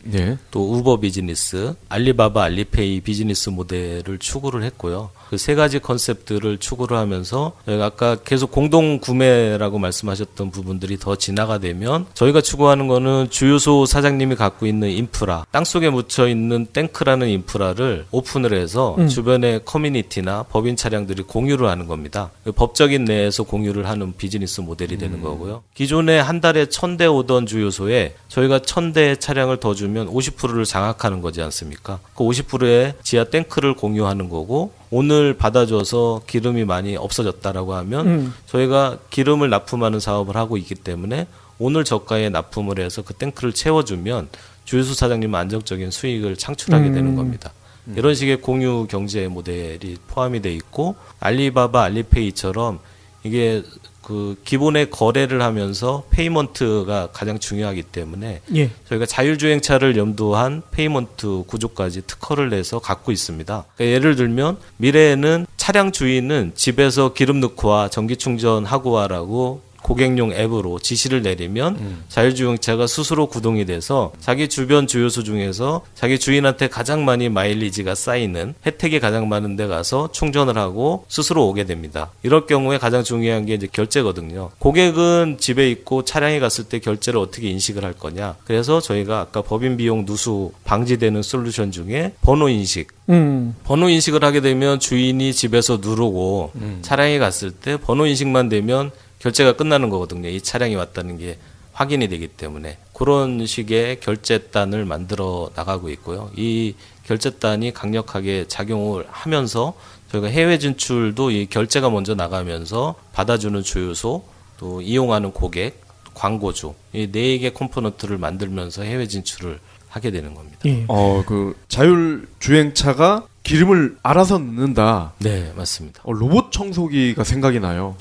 S4: 또 우버 비즈니스, 알리바바 알리페이 비즈니스 모델을 추구를 했고요. 그 세 가지 컨셉들을 추구를 하면서 저희가 아까 계속 공동 구매라고 말씀하셨던 부분들이 더 진화가 되면 저희가 추구하는 거는 주유소 사장님이 갖고 있는 인프라, 땅속에 묻혀 있는 탱크라는 인프라를 오픈을 해서 주변의 커뮤니티나 법인 차량들이 공유를 하는 겁니다. 법적인 내에서 공유를 하는 비즈니스 모델이 되는 거고요. 기존에 한 달에 1000대 오던 주유소에 저희가 1000대 차량을 더 주면 50%를 장악하는 거지 않습니까? 그 50%의 지하 탱크를 공유하는 거고 오늘 받아줘서 기름이 많이 없어졌다라고 하면 저희가 기름을 납품하는 사업을 하고 있기 때문에 오늘 저가에 납품을 해서 그 탱크를 채워주면 주유소 사장님은 안정적인 수익을 창출하게 되는 겁니다. 이런 식의 공유 경제 모델이 포함이 돼 있고 알리바바, 알리페이처럼 이게 그 기본의 거래를 하면서 페이먼트가 가장 중요하기 때문에
S2: 예.
S4: 저희가 자율주행차를 염두한 페이먼트 구조까지 특허를 내서 갖고 있습니다. 그러니까 예를 들면 미래에는 차량 주인은 집에서 기름 넣고 와, 전기 충전하고 와라고 고객용 앱으로 지시를 내리면 자율주행차가 스스로 구동이 돼서 자기 주변 주유소 중에서 자기 주인한테 가장 많이 마일리지가 쌓이는 혜택이 가장 많은 데 가서 충전을 하고 스스로 오게 됩니다. 이럴 경우에 가장 중요한 게 이제 결제거든요. 고객은 집에 있고 차량에 갔을 때 결제를 어떻게 인식을 할 거냐. 그래서 저희가 아까 법인 비용 누수 방지되는 솔루션 중에 번호 인식. 번호 인식을 하게 되면 주인이 집에서 누르고 차량에 갔을 때 번호 인식만 되면 결제가 끝나는 거거든요. 이 차량이 왔다는 게 확인이 되기 때문에 그런 식의 결제단을 만들어 나가고 있고요. 이 결제단이 강력하게 작용을 하면서 저희가 해외 진출도 이 결제가 먼저 나가면서 받아주는 주유소, 또 이용하는 고객, 광고주 이 4개 컴포넌트를 만들면서 해외 진출을 하게 되는 겁니다.
S2: 예.
S3: 그 자율주행차가 기름을 알아서 넣는다.
S4: 네, 맞습니다.
S3: 로봇 청소기가 생각이 나요.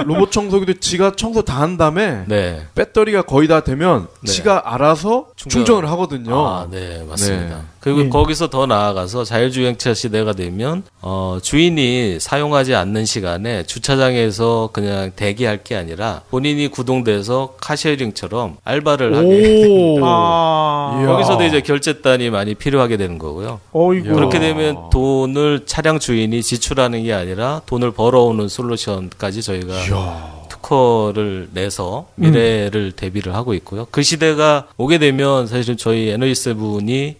S3: 로봇 청소기도 지가 청소 다 한 다음에 네. 배터리가 거의 다 되면 네. 지가 알아서 충전을 하거든요.
S4: 네, 맞습니다. 네. 그리고 거기서 더 나아가서 자율주행차 시대가 되면 주인이 사용하지 않는 시간에 주차장에서 그냥 대기할 게 아니라 본인이 구동돼서 카쉐어링처럼 알바를 하게 됩니다. 여기서도 이제 결제단이 많이 필요하게 되는 거고요. 그렇게 되면 돈을 차량 주인이 지출하는 게 아니라 돈을 벌어오는 솔루션까지 저희가 특허를 내서 미래를 대비를 하고 있고요. 그 시대가 오게 되면 사실은 저희 에너지세븐이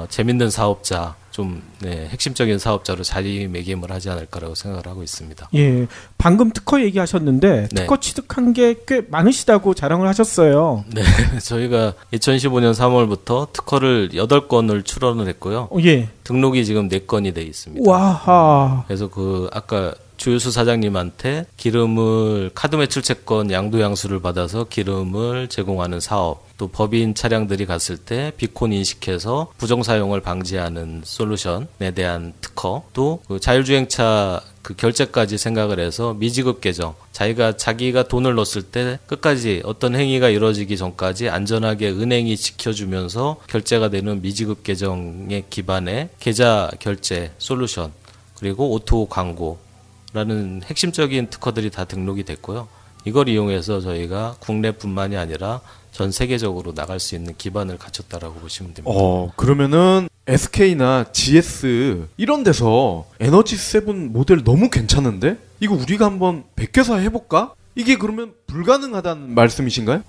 S4: 재밌는 사업자, 좀 핵심적인 사업자로 자리매김을 하지 않을까라고 생각을 하고 있습니다.
S2: 예, 방금 특허 얘기하셨는데 특허 취득한 게 꽤 많으시다고 자랑을 하셨어요.
S4: 네, 저희가 2015년 3월부터 특허를 8건을 출원을 했고요.
S2: 예.
S4: 등록이 지금 4건이 돼 있습니다.
S2: 와하.
S4: 그래서 아까 주유소 사장님한테 기름을 카드 매출 채권 양도양수를 받아서 기름을 제공하는 사업, 또 법인 차량들이 갔을 때 비콘 인식해서 부정사용을 방지하는 솔루션에 대한 특허, 또 자율주행차 결제까지 생각을 해서 미지급 계정, 자기가 돈을 넣었을 때 끝까지 어떤 행위가 이루어지기 전까지 안전하게 은행이 지켜주면서 결제가 되는 미지급 계정의 기반의 계좌 결제 솔루션, 그리고 오토 광고 라는 핵심적인 특허들이 다 등록이 됐고요. 이걸 이용해서 저희가 국내뿐만이 아니라 전 세계적으로 나갈 수 있는 기반을 갖췄다라고 보시면 됩니다.
S3: 그러면은 SK나 GS 이런 데서 에너지7 모델 너무 괜찮은데? 이거 우리가 한번 베껴서 해볼까? 이게 그러면 불가능하다는 말씀이신가요?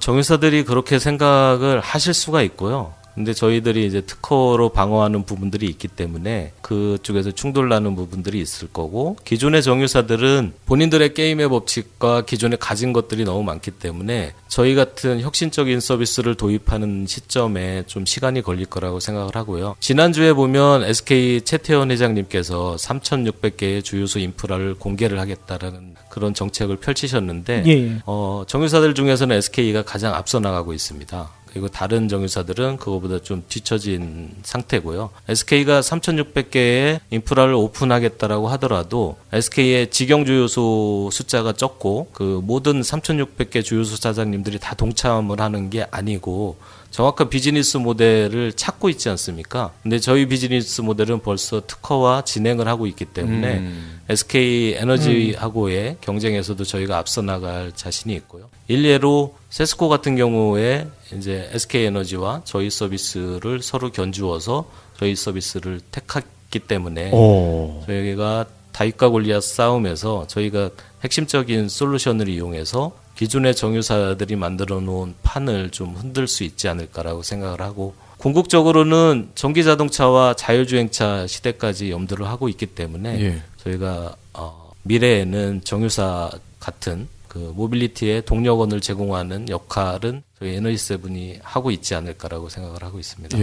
S4: 정유사들이 그렇게 생각을 하실 수가 있고요. 근데 저희들이 이제 특허로 방어하는 부분들이 있기 때문에 그쪽에서 충돌나는 부분들이 있을 거고, 기존의 정유사들은 본인들의 게임의 법칙과 기존에 가진 것들이 너무 많기 때문에 저희 같은 혁신적인 서비스를 도입하는 시점에 좀 시간이 걸릴 거라고 생각을 하고요. 지난주에 보면 SK 최태원 회장님께서 3,600개의 주유소 인프라를 공개를 하겠다라는 그런 정책을 펼치셨는데 정유사들 중에서는 SK가 가장 앞서 나가고 있습니다. 그리고 다른 정유사들은 그거보다 좀 뒤처진 상태고요. SK가 3,600개의 인프라를 오픈하겠다라고 하더라도 SK의 직영 주유소 숫자가 적고 모든 3,600개 주유소 사장님들이 다 동참을 하는 게 아니고 정확한 비즈니스 모델을 찾고 있지 않습니까? 근데 저희 비즈니스 모델은 벌써 특허와 진행을 하고 있기 때문에 SK 에너지하고의 경쟁에서도 저희가 앞서 나갈 자신이 있고요. 일례로 세스코 같은 경우에 이제 SK 에너지와 저희 서비스를 서로 견주어서 저희 서비스를 택했기 때문에 저희가 다윗과 골리앗 싸움에서 저희가 핵심적인 솔루션을 이용해서 기존의 정유사들이 만들어 놓은 판을 좀 흔들 수 있지 않을까라고 생각을 하고, 궁극적으로는 전기자동차와 자율주행차 시대까지 염두를 하고 있기 때문에 저희가 미래에는 정유사 같은 모빌리티의 동력원을 제공하는 역할은 저희 에너지7이 하고 있지 않을까라고 생각을 하고 있습니다.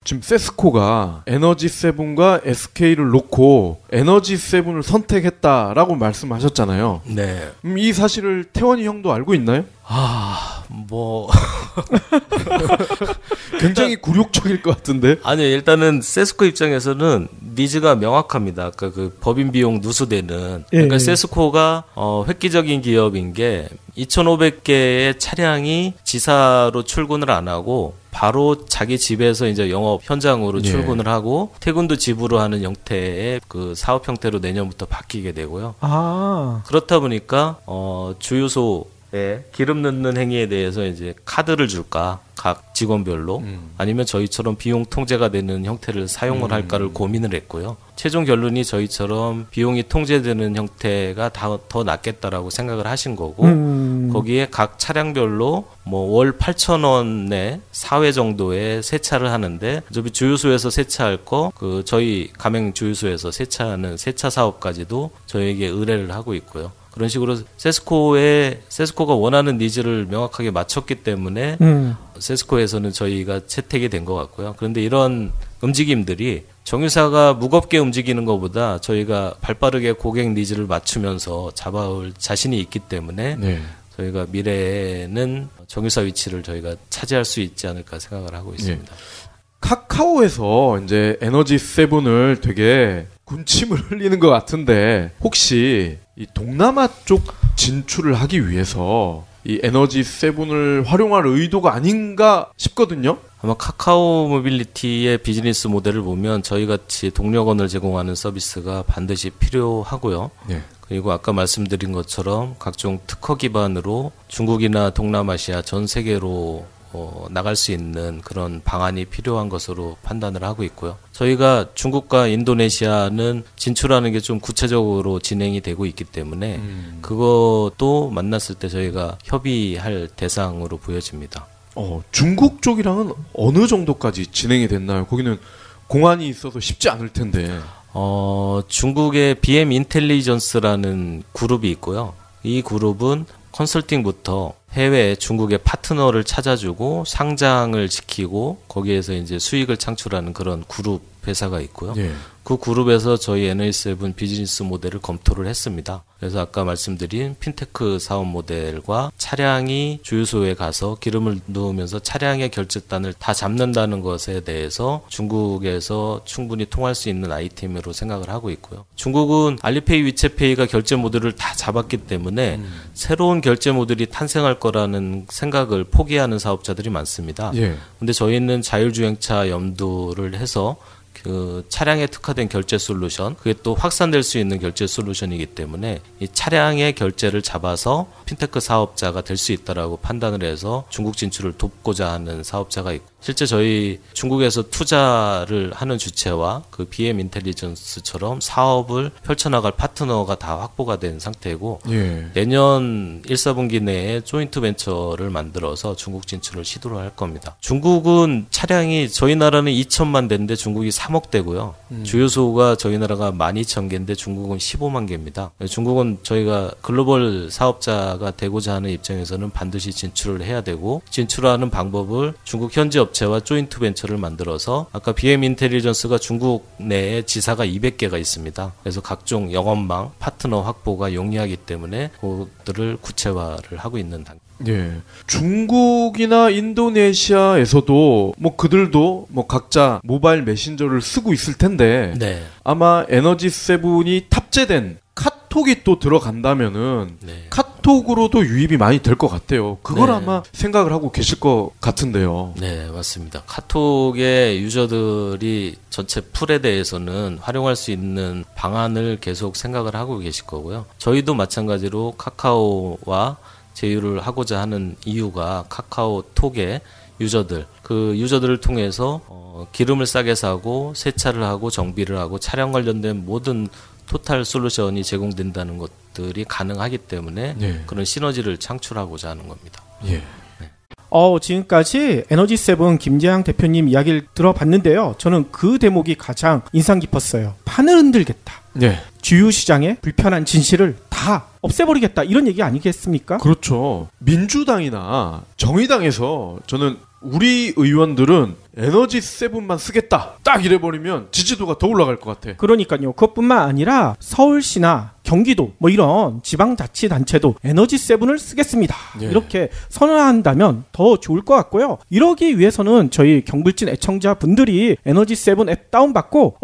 S3: 지금 세스코가 에너지7과 SK를 놓고 에너지7을 선택했다라고 말씀하셨잖아요.
S4: 네.
S3: 이 사실을 태원이 형도 알고 있나요? 굉장히 굴욕적일 것 같은데.
S4: 아니, 일단은 세스코 입장에서는 니즈가 명확합니다. 아까 그 법인 비용 누수되는. 그러니까 세스코가 획기적인 기업인 게 2,500개의 차량이 지사로 출근을 안 하고 바로 자기 집에서 이제 영업 현장으로 출근을 하고 퇴근도 집으로 하는 형태의 그 사업 형태로 내년부터 바뀌게 되고요. 그렇다 보니까 주유소에 기름 넣는 행위에 대해서 이제 카드를 줄까 각 직원별로 아니면 저희처럼 비용 통제가 되는 형태를 사용을 할까를 고민을 했고요. 최종 결론이 저희처럼 비용이 통제되는 형태가 더 낫겠다라고 생각을 하신 거고 거기에 각 차량별로 뭐 월 8,000원에 4회 정도의 세차를 하는데 어차피 주유소에서 세차할 거 그 저희 가맹 주유소에서 세차하는 세차 사업까지도 저희에게 의뢰를 하고 있고요. 그런 식으로 세스코가 원하는 니즈를 명확하게 맞췄기 때문에 세스코에서는 저희가 채택이 된 것 같고요. 그런데 이런 움직임들이 정유사가 무겁게 움직이는 것보다 저희가 발빠르게 고객 니즈를 맞추면서 잡아올 자신이 있기 때문에 저희가 미래에는 정유사 위치를 저희가 차지할 수 있지 않을까 생각을 하고 있습니다.
S3: 카카오에서 이제 에너지7을 되게 군침을 흘리는 것 같은데 혹시 이 동남아 쪽 진출을 하기 위해서 이 에너지7을 활용할 의도가 아닌가 싶거든요.
S4: 아마 카카오 모빌리티의 비즈니스 모델을 보면 저희같이 동력원을 제공하는 서비스가 반드시 필요하고요. 그리고 아까 말씀드린 것처럼 각종 특허 기반으로 중국이나 동남아시아 전 세계로 나갈 수 있는 그런 방안이 필요한 것으로 판단을 하고 있고요. 저희가 중국과 인도네시아는 진출하는 게 좀 구체적으로 진행이 되고 있기 때문에 그것도 만났을 때 저희가 협의할 대상으로 보여집니다.
S3: 중국 쪽이랑은 어느 정도까지 진행이 됐나요? 거기는 공안이 있어서 쉽지 않을 텐데.
S4: 중국의 BM 인텔리전스라는 그룹이 있고요. 이 그룹은 컨설팅부터 해외 중국의 파트너를 찾아주고 상장을 지키고 거기에서 이제 수익을 창출하는 그런 그룹 회사가 있고요. 그 그룹에서 저희 에너지7 비즈니스 모델을 검토를 했습니다. 그래서 아까 말씀드린 핀테크 사업 모델과 차량이 주유소에 가서 기름을 넣으면서 차량의 결제단을 다 잡는다는 것에 대해서 중국에서 충분히 통할 수 있는 아이템으로 생각을 하고 있고요. 중국은 알리페이, 위챗페이가 결제 모델을 다 잡았기 때문에 새로운 결제 모델이 탄생할 거라는 생각을 포기하는 사업자들이 많습니다. 근데 저희는 자율주행차 염두를 해서 그 차량에 특화된 결제 솔루션, 그게 또 확산될 수 있는 결제 솔루션이기 때문에 이 차량의 결제를 잡아서 핀테크 사업자가 될 수 있다라고 판단을 해서 중국 진출을 돕고자 하는 사업자가 있고, 실제 저희 중국에서 투자를 하는 주체와 그 BM 인텔리전스처럼 사업을 펼쳐나갈 파트너가 다 확보가 된 상태고 내년 1사분기 내에 조인트 벤처를 만들어서 중국 진출을 시도를 할 겁니다. 중국은 차량이 저희 나라는 2천만 대인데 중국이 3억 대고요. 주유소가 저희 나라가 12,000개인데 중국은 15만 개입니다. 중국은 저희가 글로벌 사업자가 되고자 하는 입장에서는 반드시 진출을 해야 되고, 진출하는 방법을 중국 현지 업체와 조인트 벤처를 만들어서, 아까 BM 인텔리전스가 중국 내에 지사가 200개가 있습니다. 그래서 각종 영업망 파트너 확보가 용이하기 때문에 그것들을 구체화를 하고 있는 단계.
S3: 중국이나 인도네시아에서도 뭐 그들도 뭐 각자 모바일 메신저를 쓰고 있을 텐데 아마 에너지7이 탑재된 카톡이 또 들어간다면은 카톡으로도 유입이 많이 될 것 같아요. 그걸 아마 생각을 하고 계실 것 같은데요.
S4: 네, 맞습니다. 카톡의 유저들이 전체 풀에 대해서는 활용할 수 있는 방안을 계속 생각을 하고 계실 거고요. 저희도 마찬가지로 카카오와 제휴를 하고자 하는 이유가 카카오톡의 유저들, 그 유저들을 통해서 기름을 싸게 사고 세차를 하고 정비를 하고 차량 관련된 모든 토탈 솔루션이 제공된다는 것들이 가능하기 때문에 그런 시너지를 창출하고자 하는 겁니다.
S2: 지금까지 에너지7 김재양 대표님 이야기를 들어봤는데요. 저는 그 대목이 가장 인상 깊었어요. 판을 흔들겠다. 주유시장의 불편한 진실을 다 없애버리겠다. 이런 얘기 아니겠습니까?
S3: 그렇죠. 민주당이나 정의당에서 저는 우리 의원들은 에너지 7만 쓰겠다. 딱 이래버리면 지지도가 더 올라갈 것 같아.
S2: 그러니까요. 그것뿐만 아니라 서울시나 경기도 뭐 이런 지방자치단체도 에너지 7을 쓰겠습니다.
S3: 예.
S2: 이렇게 선언한다면 더 좋을 것 같고요. 이러기 위해서는 저희 경불진 애청자분들이 에너지 7 앱 다운받고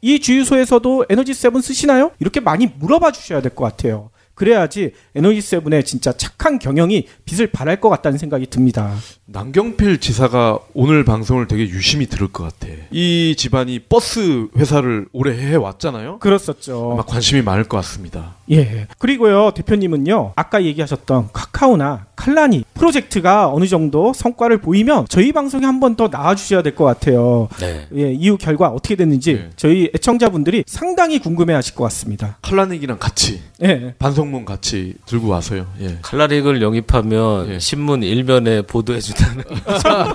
S2: 이 주유소에서도 에너지 7 쓰시나요? 이렇게 많이 물어봐 주셔야 될 것 같아요. 그래야지 에너지7의 진짜 착한 경영이 빛을 발할 것 같다는 생각이 듭니다.
S3: 남경필 지사가 오늘 방송을 되게 유심히 들을 것 같아. 이 집안이 버스 회사를 오래 해왔잖아요.
S2: 그렇었죠.
S3: 아마 관심이 많을 것 같습니다.
S2: 예. 그리고요, 대표님은요, 아까 얘기하셨던 카카오나 칼라니 프로젝트가 어느 정도 성과를 보이면 저희 방송에 한 번 더 나와주셔야 될 것 같아요.
S4: 네.
S2: 예, 이후 결과 어떻게 됐는지
S3: 네.
S2: 저희 애청자분들이 상당히 궁금해하실 것 같습니다.
S3: 칼라닉이랑 같이
S2: 예.
S3: 반성문 같이 들고 와서요. 예.
S4: 칼라릭을 영입하면
S3: 예.
S4: 신문 1면에 보도해준다는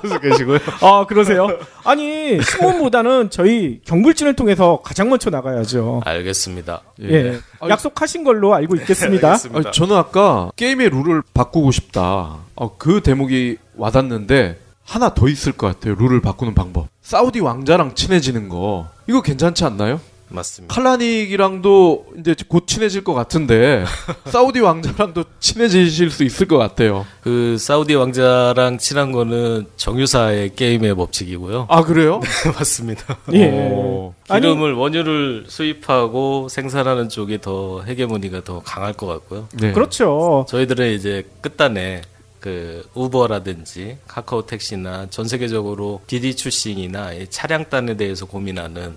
S4: 분도 계시고요.
S2: 아, 그러세요? 아니, 신문보다는 저희 경불진을 통해서 가장 먼저 나가야죠.
S4: 알겠습니다.
S2: 예. 약속하신 걸로 알고 있겠습니다.
S4: 알겠습니다.
S3: 저는 아까 게임의 룰을 바꾸고 싶다. 그 대목이 와닿는데 하나 더 있을 것 같아요. 룰을 바꾸는 방법. 사우디 왕자랑 친해지는 거. 이거 괜찮지 않나요?
S4: 맞습니다.
S3: 칼라닉이랑도 이제 곧 친해질 것 같은데 사우디 왕자랑도 친해지실 수 있을 것 같아요.
S4: 그 사우디 왕자랑 친한 거는 정유사의 게임의 법칙이고요.
S3: 아, 그래요?
S4: 맞습니다.
S2: 예.
S4: 기름을 원유를 수입하고 생산하는 쪽이 더 헤게모니가 더 강할 것 같고요.
S3: 네.
S2: 그렇죠.
S4: 저희들은 이제 끝단에 그 우버라든지 카카오 택시나 전 세계적으로 디디 출싱이나 이 차량단에 대해서 고민하는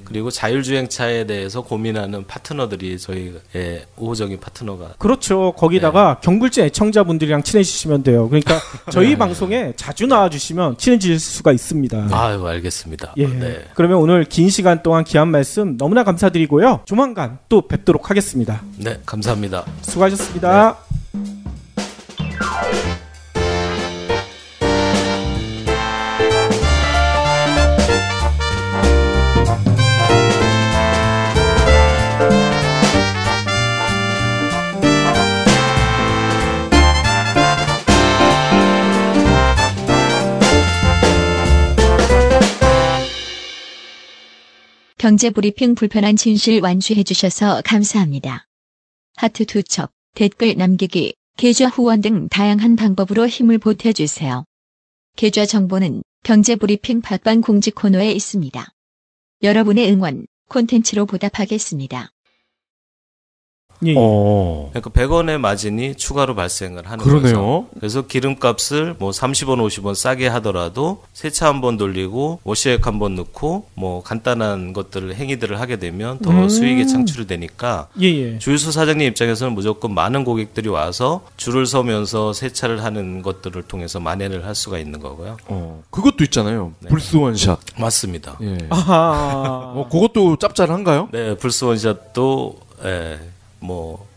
S4: 그리고 자율주행차에 대해서 고민하는 파트너들이 저희의 우호적인 파트너가.
S2: 그렇죠. 거기다가 경불진 애청자분들이랑 친해지시면 돼요. 그러니까 저희 방송에 자주 나와주시면 친해질 수가 있습니다.
S4: 아유, 알겠습니다.
S2: 예.
S4: 네.
S2: 그러면 오늘 긴 시간 동안 귀한 말씀 너무나 감사드리고요. 조만간 또 뵙도록 하겠습니다.
S4: 네, 감사합니다.
S2: 수고하셨습니다.
S1: 경제브리핑 불편한 진실 완수해 주셔서 감사합니다. 하트 투척, 댓글 남기기, 계좌 후원 등 다양한 방법으로 힘을 보태주세요. 계좌 정보는 경제브리핑 팟빵 공지 코너에 있습니다. 여러분의 응원, 콘텐츠로 보답하겠습니다.
S2: 예.
S4: 그러니까 100원의 마진이 추가로 발생을 하는 거죠.
S3: 그러네요.
S4: 그래서 기름값을 뭐 30원, 50원 싸게 하더라도 세차 한번 돌리고 워시액 한번 넣고 뭐 간단한 것들을 행위들을 하게 되면 더 수익이 창출이 되니까
S2: 예.
S4: 주유소 사장님 입장에서는 무조건 많은 고객들이 와서 줄을 서면서 세차를 하는 것들을 통해서 만회를 할 수가 있는 거고요.
S3: 그것도 있잖아요.
S4: 네.
S3: 불스 원샷.
S4: 맞습니다.
S3: 예.
S2: 아하.
S3: 그것도 짭짤한가요?
S4: 네, 불스 원샷도 뭐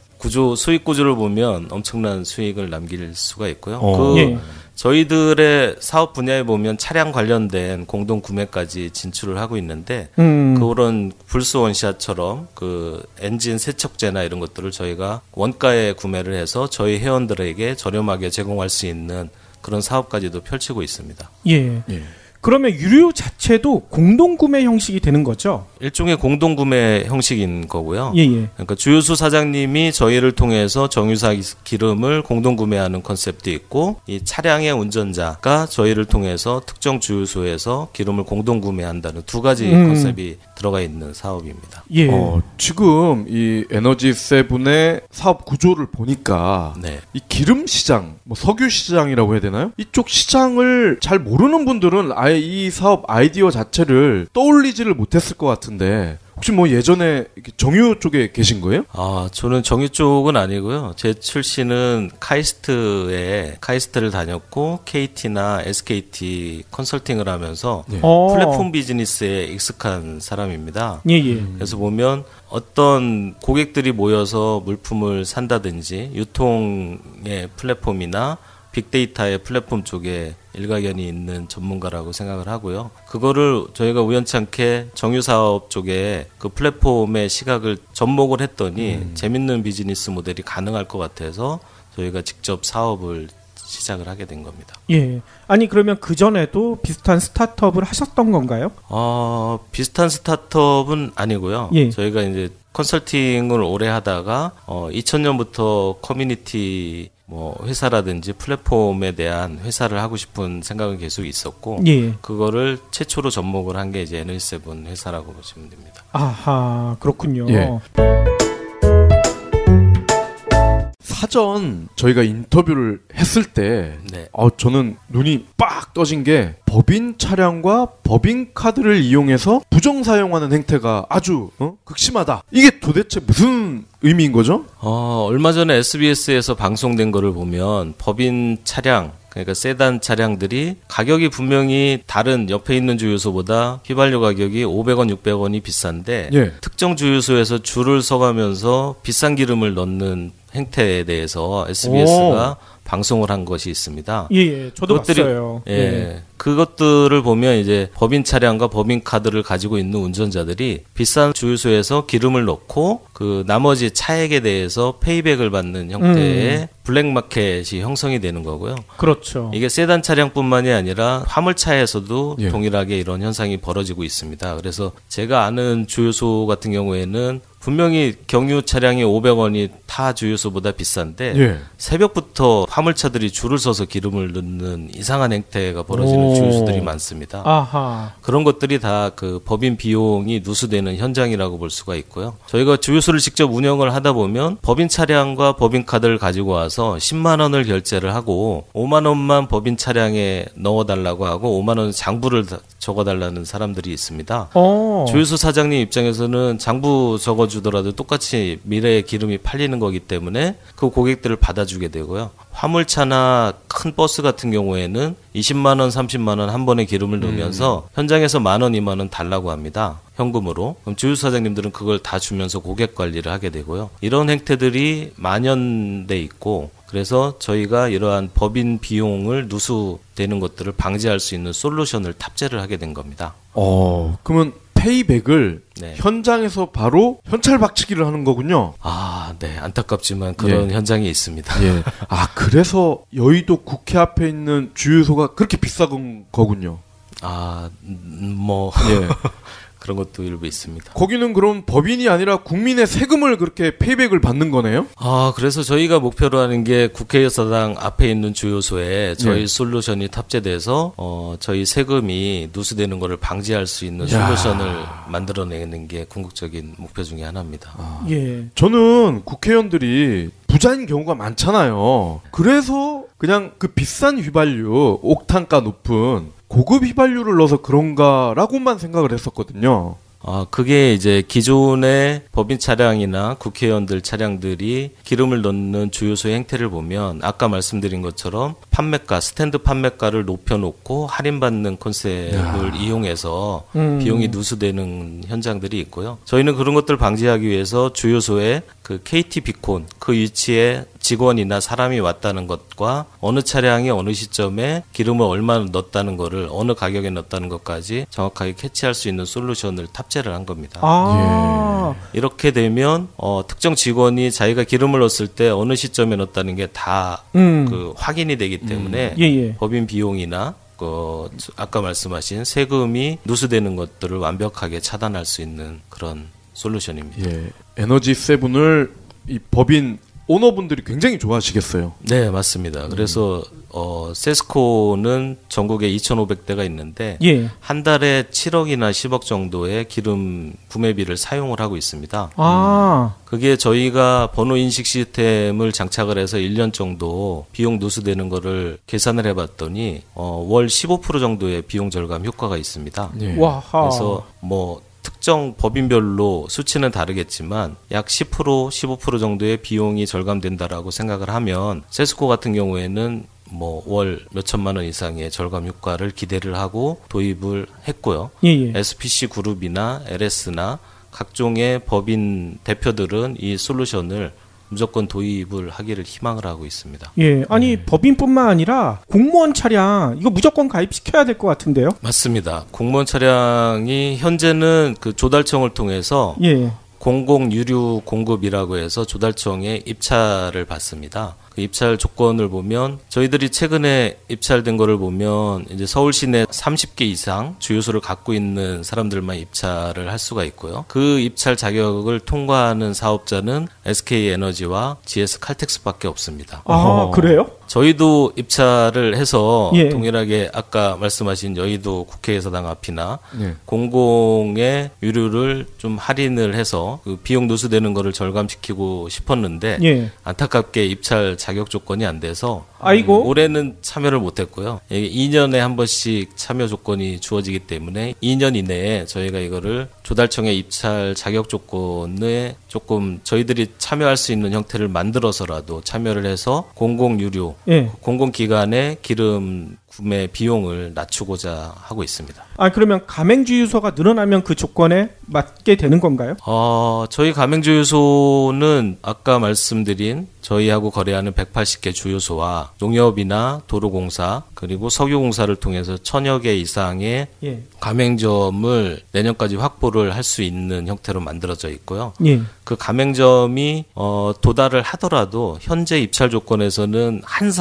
S4: 수익 구조를 보면 엄청난 수익을 남길 수가 있고요.
S2: 예.
S4: 저희들의 사업 분야에 보면 차량 관련된 공동 구매까지 진출을 하고 있는데 그런 불스 원샷처럼 그 엔진 세척제나 이런 것들을 저희가 원가에 구매를 해서 저희 회원들에게 저렴하게 제공할 수 있는 그런 사업까지도 펼치고 있습니다.
S2: 예. 그러면 유료 자체도 공동구매 형식이 되는 거죠?
S4: 일종의 공동구매 형식인 거고요.
S2: 예.
S4: 그러니까 주유소 사장님이 저희를 통해서 정유사 기름을 공동구매하는 컨셉도 있고 이 차량의 운전자가 저희를 통해서 특정 주유소에서 기름을 공동구매한다는 두 가지 컨셉이 들어가 있는 사업입니다.
S2: 예.
S3: 지금 이 에너지 세븐의 사업 구조를 보니까
S4: 네.
S3: 이 기름 시장, 뭐 석유 시장이라고 해야 되나요? 이쪽 시장을 잘 모르는 분들은 아예 이 사업 아이디어 자체를 떠올리지를 못했을 것 같은데 혹시 뭐 예전에 정유 쪽에 계신 거예요?
S4: 저는 정유 쪽은 아니고요. 제 출신은 카이스트를 다녔고 KT나 SKT 컨설팅을 하면서 플랫폼 비즈니스에 익숙한 사람입니다.
S2: 예.
S4: 그래서 보면 어떤 고객들이 모여서 물품을 산다든지 유통의 플랫폼이나 빅데이터의 플랫폼 쪽에 일가견이 있는 전문가라고 생각을 하고요. 그거를 저희가 우연찮게 정유사업 쪽에 그 플랫폼의 시각을 접목을 했더니 재밌는 비즈니스 모델이 가능할 것 같아서 저희가 직접 사업을 시작을 하게 된 겁니다.
S2: 예. 아니 그러면 그 전에도 비슷한 스타트업을 하셨던 건가요?
S4: 비슷한 스타트업은 아니고요.
S2: 예.
S4: 저희가 이제 컨설팅을 오래 하다가 2000년부터 커뮤니티 회사라든지 플랫폼에 대한 회사를 하고 싶은 생각은 계속 있었고,
S2: 예.
S4: 그거를 최초로 접목을 한 게 이제 에너지7 회사라고 보시면 됩니다.
S2: 아하, 그렇군요.
S3: 예. 사전 저희가 인터뷰를 했을 때
S4: 네.
S3: 저는 눈이 빡 떠진 게 법인 차량과 법인 카드를 이용해서 부정 사용하는 행태가 아주 극심하다. 이게 도대체 무슨 의미인 거죠?
S4: 얼마 전에 SBS에서 방송된 거를 보면 법인 차량, 그러니까 세단 차량들이 가격이 분명히 다른 옆에 있는 주유소보다 휘발유 가격이 500원, 600원이 비싼데
S3: 예.
S4: 특정 주유소에서 줄을 서가면서 비싼 기름을 넣는 행태에 대해서 SBS가 방송을 한 것이 있습니다.
S2: 예, 저도 봤어요.
S4: 예, 그것들을 보면 이제 법인 차량과 법인 카드를 가지고 있는 운전자들이 비싼 주유소에서 기름을 넣고 그 나머지 차액에 대해서 페이백을 받는 형태의 블랙마켓이 형성이 되는 거고요.
S2: 그렇죠.
S4: 이게 세단 차량뿐만이 아니라 화물차에서도
S3: 예.
S4: 동일하게 이런 현상이 벌어지고 있습니다. 그래서 제가 아는 주유소 같은 경우에는 분명히 경유 차량이 500원이 타 주유소보다 비싼데
S3: 예.
S4: 새벽부터 화물차들이 줄을 서서 기름을 넣는 이상한 행태가 벌어지는 주유소들이 많습니다.
S2: 아하.
S4: 그런 것들이 다 그 법인 비용이 누수되는 현장이라고 볼 수가 있고요. 저희가 주유소를 직접 운영을 하다 보면 법인 차량과 법인 카드를 가지고 와서 10만 원을 결제를 하고 5만 원만 법인 차량에 넣어달라고 하고 5만 원 장부를 적어달라는 사람들이 있습니다. 주유소 사장님 입장에서는 장부 적어주더라도 똑같이 미래에 기름이 팔리는 거기 때문에 그 고객들을 받아주게 되고요. 화물차나 큰 버스 같은 경우에는 20만 원, 30만 원 한 번에 기름을 넣으면서 현장에서 만 원, 2만 원 달라고 합니다. 현금으로. 그럼 주유소 사장님들은 그걸 다 주면서 고객 관리를 하게 되고요. 이런 행태들이 만연돼 있고 그래서 저희가 이러한 법인 비용을 누수되는 것들을 방지할 수 있는 솔루션을 탑재를 하게 된 겁니다.
S3: 그러면 페이백을
S4: 네.
S3: 현장에서 바로 현찰 박치기를 하는 거군요.
S4: 네. 안타깝지만 그런 현장이 있습니다.
S3: 예. 그래서 여의도 국회 앞에 있는 주유소가 그렇게 비싼 거군요.
S4: 예. 그런 것도 일부 있습니다.
S3: 거기는 그럼 법인이 아니라 국민의 세금을 그렇게 페이백을 받는 거네요?
S4: 그래서 저희가 목표로 하는 게 국회의사당 앞에 있는 주유소에 저희 솔루션이 탑재돼서 저희 세금이 누수되는 것을 방지할 수 있는 솔루션을 만들어내는 게 궁극적인 목표 중에 하나입니다.
S2: 예.
S3: 저는 국회의원들이 부자인 경우가 많잖아요. 그래서 그냥 그 비싼 휘발유, 옥탄가 높은 고급 휘발유를 넣어서 그런가라고만 생각을 했었거든요.
S4: 그게 이제 기존의 법인 차량이나 국회의원들 차량들이 기름을 넣는 주유소의 행태를 보면 아까 말씀드린 것처럼 판매가, 스탠드 판매가를 높여놓고 할인받는 컨셉을 이용해서 비용이 누수되는 현장들이 있고요. 저희는 그런 것들을 방지하기 위해서 주유소에 그 KT 비콘 그 위치에 직원이나 사람이 왔다는 것과 어느 차량이 어느 시점에 기름을 얼마나 넣었다는 거를 어느 가격에 넣었다는 것까지 정확하게 캐치할 수 있는 솔루션을 탑재를 한 겁니다. 이렇게 되면 특정 직원이 자기가 기름을 넣었을 때 어느 시점에 넣었다는 게 다 그 확인이 되기 때문에 법인 비용이나 아까 말씀하신 세금이 누수되는 것들을 완벽하게 차단할 수 있는 그런 솔루션입니다.
S3: 예. 에너지7을 이 법인 오너분들이 굉장히 좋아하시겠어요.
S4: 네, 맞습니다. 그래서 세스코는 전국에 2,500대가 있는데 한 달에 7억이나 10억 정도의 기름 구매비를 사용을 하고 있습니다. 그게 저희가 번호 인식 시스템을 장착을 해서 1년 정도 비용 누수되는 거를 계산을 해봤더니 월 15% 정도의 비용 절감 효과가 있습니다. 그래서 특정 법인별로 수치는 다르겠지만 약 10%, 15% 정도의 비용이 절감된다라고 생각을 하면 세스코 같은 경우에는 월 몇천만 원 이상의 절감 효과를 기대를 하고 도입을 했고요. SPC 그룹이나 LS나 각종의 법인 대표들은 이 솔루션을 무조건 도입을 하기를 희망을 하고 있습니다.
S2: 아니 법인뿐만 아니라 공무원 차량 이거 무조건 가입시켜야 될 것 같은데요?
S4: 맞습니다. 공무원 차량이 현재는 그 조달청을 통해서 공공 유류 공급이라고 해서 조달청에 입찰을 받습니다. 그 입찰 조건을 보면 저희들이 최근에 입찰된 거를 보면 이제 서울 시내 30개 이상 주유소를 갖고 있는 사람들만 입찰을 할 수가 있고요. 그 입찰 자격을 통과하는 사업자는 SK에너지와 GS칼텍스밖에 없습니다.
S2: 아, 그래요?
S4: 저희도 입찰을 해서
S2: 예.
S4: 동일하게 아까 말씀하신 여의도 국회의사당 앞이나
S3: 예.
S4: 공공의 유류를 좀 할인을 해서 그 비용 누수되는 거를 절감시키고 싶었는데
S2: 예.
S4: 안타깝게 입찰 자격 조건이 안 돼서
S2: 아이고.
S4: 올해는 참여를 못했고요. 이게 2년에 한 번씩 참여 조건이 주어지기 때문에 2년 이내에 저희가 이거를 조달청의 입찰 자격 조건에 조금 저희들이 참여할 수 있는 형태를 만들어서라도 참여를 해서 공공유료,
S2: 예.
S4: 공공기관의 기름 구매 비용을 낮추고자 하고 있습니다.
S2: 아, 그러면 가맹주유소가 늘어나면 그 조건에 맞게 되는 건가요?
S4: 저희 가맹주유소는 아까 말씀드린 저희하고 거래하는 180개 주유소와 농협이나 도로공사 그리고 석유공사를 통해서 1000여 개 이상의
S2: 예.
S4: 가맹점을 내년까지 확보를 할 수 있는 형태로 만들어져 있고요.
S2: 예.
S4: 그 가맹점이 도달을 하더라도 현재 입찰 조건에서는 한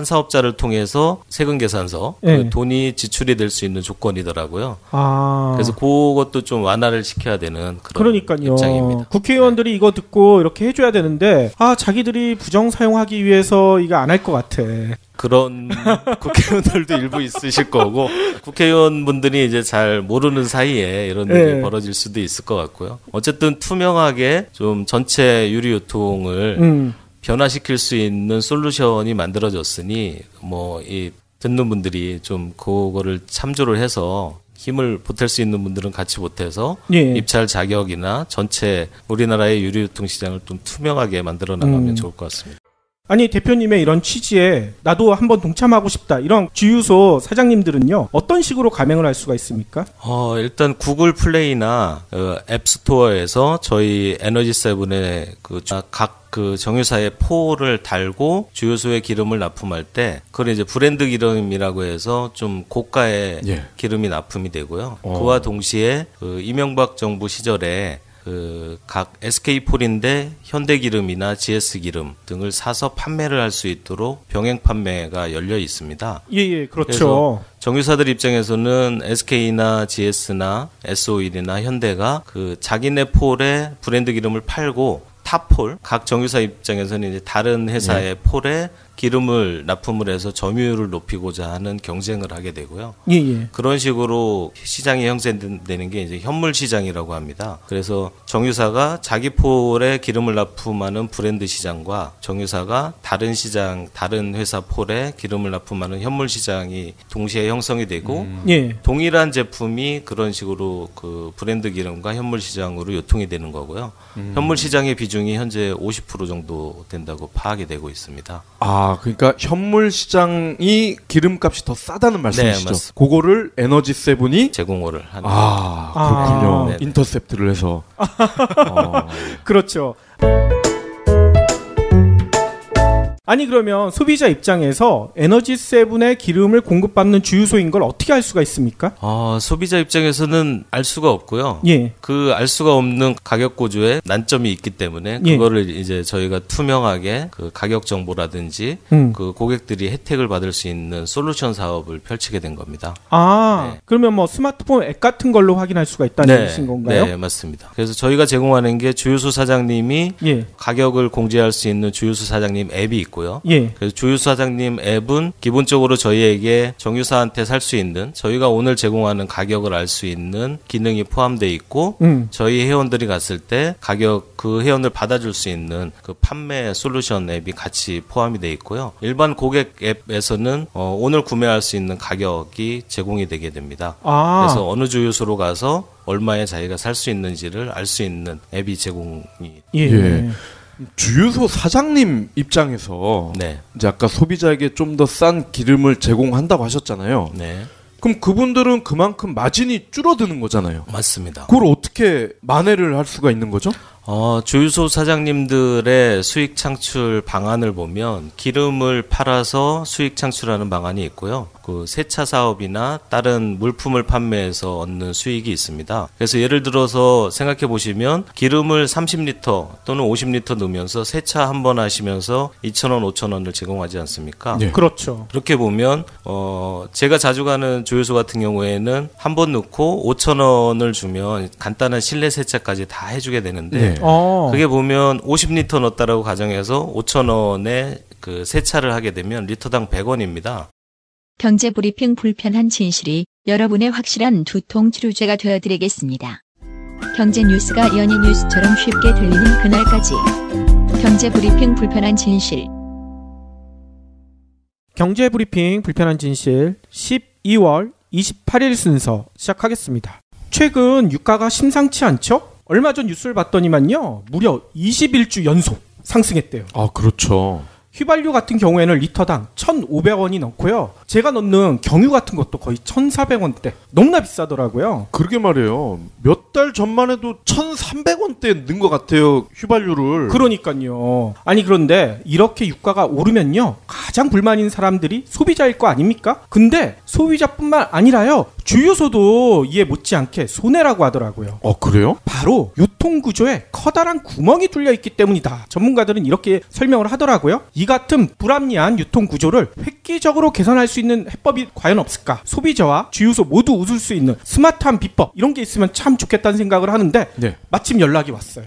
S4: 사업자를 통해서 세금 계산서
S2: 예.
S4: 그 돈이 지출이 될 수 있는 조건이더라고요.
S2: 아.
S4: 그래서 그것도 좀 완화를 시켜야 되는 그런
S2: 그러니까요.
S4: 입장입니다.
S2: 국회의원들이 이거 듣고 이렇게 해줘야 되는데, 아, 자기들이 부정 사용하기 위해서 이거 안 할 것 같아.
S4: 그런 국회의원들도 일부 있으실 거고 국회의원분들이 이제 잘 모르는 사이에 이런 일이 벌어질 수도 있을 것 같고요. 어쨌든 투명하게 좀 전체 유류 유통을 변화시킬 수 있는 솔루션이 만들어졌으니 뭐 이 듣는 분들이 좀 그거를 참조를 해서 힘을 보탤 수 있는 분들은 같이 보태서
S2: 예.
S4: 입찰 자격이나 전체 우리나라의 유류 유통 시장을 좀 투명하게 만들어 나가면 좋을 것 같습니다.
S2: 아니, 대표님의 이런 취지에 나도 한번 동참하고 싶다, 이런 주유소 사장님들은요, 어떤 식으로 가맹을 할 수가 있습니까?
S4: 일단 구글 플레이나 앱스토어에서 저희 에너지세븐의 각 정유사의 포를 달고 주유소에 기름을 납품할 때 그걸 이제 브랜드 기름이라고 해서 좀 고가의
S3: 예.
S4: 기름이 납품이 되고요. 그와 동시에 이명박 정부 시절에 각 SK폴인데 현대기름이나 GS기름 등을 사서 판매를 할 수 있도록 병행 판매가 열려 있습니다.
S2: 예, 그렇죠.
S4: 정유사들 입장에서는 SK나 GS나 S-오일이나 현대가 자기네 폴에 브랜드 기름을 팔고 타폴, 각 정유사 입장에서는 이제 다른 회사의 폴에 기름을 납품을 해서 점유율을 높이고자 하는 경쟁을 하게 되고요.
S2: 예.
S4: 그런 식으로 시장이 형성되는 게 이제 현물 시장이라고 합니다. 그래서 정유사가 자기 폴에 기름을 납품하는 브랜드 시장과 정유사가 다른 시장, 다른 회사 폴에 기름을 납품하는 현물 시장이 동시에 형성이 되고 동일한 제품이 그런 식으로 브랜드 기름과 현물 시장으로 유통이 되는 거고요. 현물 시장의 비중이 현재 50% 정도 된다고 파악이 되고 있습니다.
S3: 아, 그러니까 현물 시장이 기름값이 더 싸다는 말씀이시죠?
S4: 네, 맞습니다.
S3: 그거를 에너지세븐이
S4: 제공을 하는.
S3: 그렇군요.
S4: 네.
S3: 인터셉트를 해서.
S2: 그렇죠. 아니, 그러면 소비자 입장에서 에너지세븐의 기름을 공급받는 주유소인 걸 어떻게 알 수가 있습니까?
S4: 소비자 입장에서는 알 수가 없고요.
S2: 예.
S4: 알 수가 없는 가격 고조에 난점이 있기 때문에 그거를 이제 저희가 투명하게 가격 정보라든지 고객들이 혜택을 받을 수 있는 솔루션 사업을 펼치게 된 겁니다.
S2: 네. 그러면 뭐 스마트폰 앱 같은 걸로 확인할 수가 있다는 뜻인 건가요?
S4: 네, 맞습니다. 그래서 저희가 제공하는 게 주유소 사장님이 가격을 공지할 수 있는 주유소 사장님 앱이 있고 그래서 주유소 사장님 앱은 기본적으로 저희에게 정유사한테 살 수 있는 저희가 오늘 제공하는 가격을 알 수 있는 기능이 포함되어 있고 저희 회원들이 갔을 때 가격 회원을 받아줄 수 있는 판매 솔루션 앱이 같이 포함이 되어 있고요. 일반 고객 앱에서는 오늘 구매할 수 있는 가격이 제공이 되게 됩니다. 그래서 어느 주유소로 가서 얼마에 자기가 살 수 있는지를 알 수 있는 앱이 제공이
S3: 주유소 사장님 입장에서 이제 아까 소비자에게 좀 더 싼 기름을 제공한다고 하셨잖아요.
S4: 네.
S3: 그럼 그분들은 그만큼 마진이 줄어드는 거잖아요.
S4: 맞습니다.
S3: 그걸 어떻게 만회를 할 수가 있는 거죠?
S4: 주유소 사장님들의 수익 창출 방안을 보면 기름을 팔아서 수익 창출하는 방안이 있고요. 그 세차 사업이나 다른 물품을 판매해서 얻는 수익이 있습니다. 그래서 예를 들어서 생각해 보시면 기름을 30리터 또는 50리터 넣으면서 세차 한 번 하시면서 2,000원, 5,000원을 제공하지 않습니까?
S2: 네. 그렇죠.
S4: 그렇게 보면 제가 자주 가는 주유소 같은 경우에는 한 번 넣고 5,000원을 주면 간단한 실내 세차까지 다 해주게 되는데
S3: 네.
S4: 그게 보면 50리터 넣었다라고 가정해서 5,000원에 그 세차를 하게 되면 리터당 100원입니다.
S1: 경제브리핑 불편한 진실이 여러분의 확실한 두통 치료제가 되어드리겠습니다. 경제 뉴스가 연예 뉴스처럼 쉽게 들리는 그날까지. 경제브리핑 불편한 진실.
S2: 경제브리핑 불편한 진실 12월 28일 순서 시작하겠습니다. 최근 유가가 심상치 않죠? 얼마 전 뉴스를 봤더니만요. 무려 21주 연속 상승했대요.
S3: 아, 그렇죠.
S2: 휘발유 같은 경우에는 리터당 1,500원이 넘고요. 제가 넣는 경유 같은 것도 거의 1,400원대. 너무나 비싸더라고요.
S3: 그러게 말이에요. 몇 달 전만 해도 1,300원대 넣은 것 같아요. 휘발유를.
S2: 그러니까요. 아니 그런데 이렇게 유가가 오르면요. 가장 불만인 사람들이 소비자일 거 아닙니까? 근데 소비자뿐만 아니라요. 주유소도 이에 못지않게 손해라고 하더라고요.
S3: 그래요?
S2: 바로 유통구조에 커다란 구멍이 뚫려 있기 때문이다. 전문가들은 이렇게 설명을 하더라고요. 이 같은 불합리한 유통구조를 획기적으로 개선할 수 있는 해법이 과연 없을까? 소비자와 주유소 모두 웃을 수 있는 스마트한 비법 이런 게 있으면 참 좋겠다는 생각을 하는데
S3: 네.
S2: 마침 연락이 왔어요.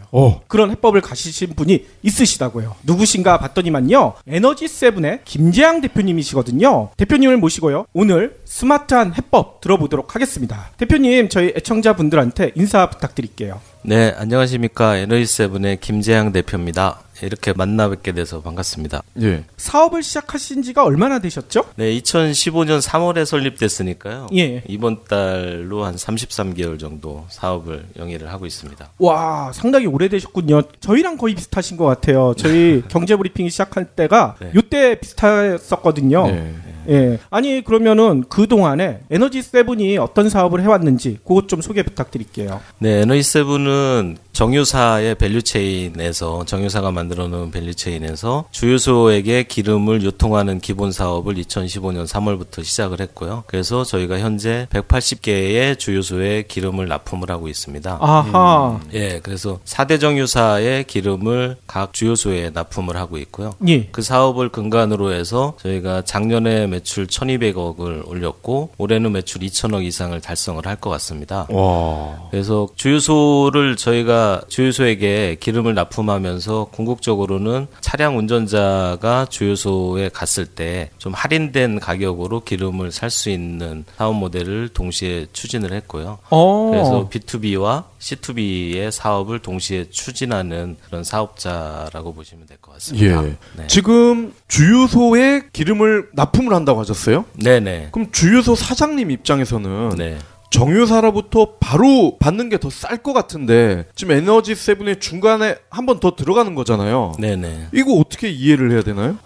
S2: 그런 해법을 가지신 분이 있으시다고요. 누구신가 봤더니만요. 에너지세븐의 김재양 대표님이시거든요. 대표님을 모시고요. 오늘 스마트한 해법 들어보도록 하겠습니다. 대표님, 저희 애청자분들한테 인사 부탁드릴게요.
S4: 네, 안녕하십니까. 에너지세븐의 김재양 대표입니다. 이렇게 만나 뵙게 돼서 반갑습니다.
S3: 예.
S2: 사업을 시작하신 지가 얼마나 되셨죠?
S4: 네, 2015년 3월에 설립됐으니까요.
S2: 예.
S4: 이번 달로 한 33개월 정도 사업을 영위를 하고 있습니다.
S2: 와, 상당히 오래되셨군요. 저희랑 거의 비슷하신 것 같아요. 저희 경제브리핑이 시작할 때가
S4: 네.
S2: 이때 비슷했었거든요.
S3: 네.
S2: 예. 아니 그러면은 그동안에 에너지세븐이 어떤 사업을 해왔는지 그것 좀 소개 부탁드릴게요.
S4: 네, 에너지세븐은 정유사의 밸류체인에서 정유사가 만들어놓은 밸류체인에서 주유소에게 기름을 유통하는 기본 사업을 2015년 3월부터 시작을 했고요. 그래서 저희가 현재 180개의 주유소에 기름을 납품을 하고 있습니다.
S2: 아하.
S4: 예, 그래서 4대 정유사의 기름을 각 주유소에 납품을 하고 있고요.
S2: 예.
S4: 그 사업을 근간으로 해서 저희가 작년에 매출 1,200억을 올렸고 올해는 매출 2,000억 이상을 달성을 할 것 같습니다.
S3: 와.
S4: 그래서 주유소를 저희가 주유소에게 기름을 납품하면서 궁극적으로는 차량 운전자가 주유소에 갔을 때 좀 할인된 가격으로 기름을 살 수 있는 사업 모델을 동시에 추진을 했고요. 그래서 B2B와 C2B의 사업을 동시에 추진하는 그런 사업자라고 보시면 될 것 같습니다.
S3: 예.
S4: 네.
S3: 지금 주유소에 기름을 납품을 한다고 하셨어요?
S4: 네네.
S3: 그럼 주유소 사장님 입장에서는
S4: 네.
S3: 정유사로부터 바로 받는 게 더 쌀 것 같은데 지금 에너지세븐의 중간에 한 번 더 들어가는 거잖아요.
S4: 네네.
S3: 이거 어떻게 이해를 해야 되나요?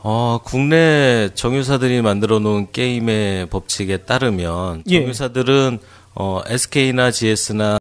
S4: 국내 정유사들이 만들어 놓은 게임의 법칙에 따르면
S2: 예.
S4: 정유사들은 SK나 GS나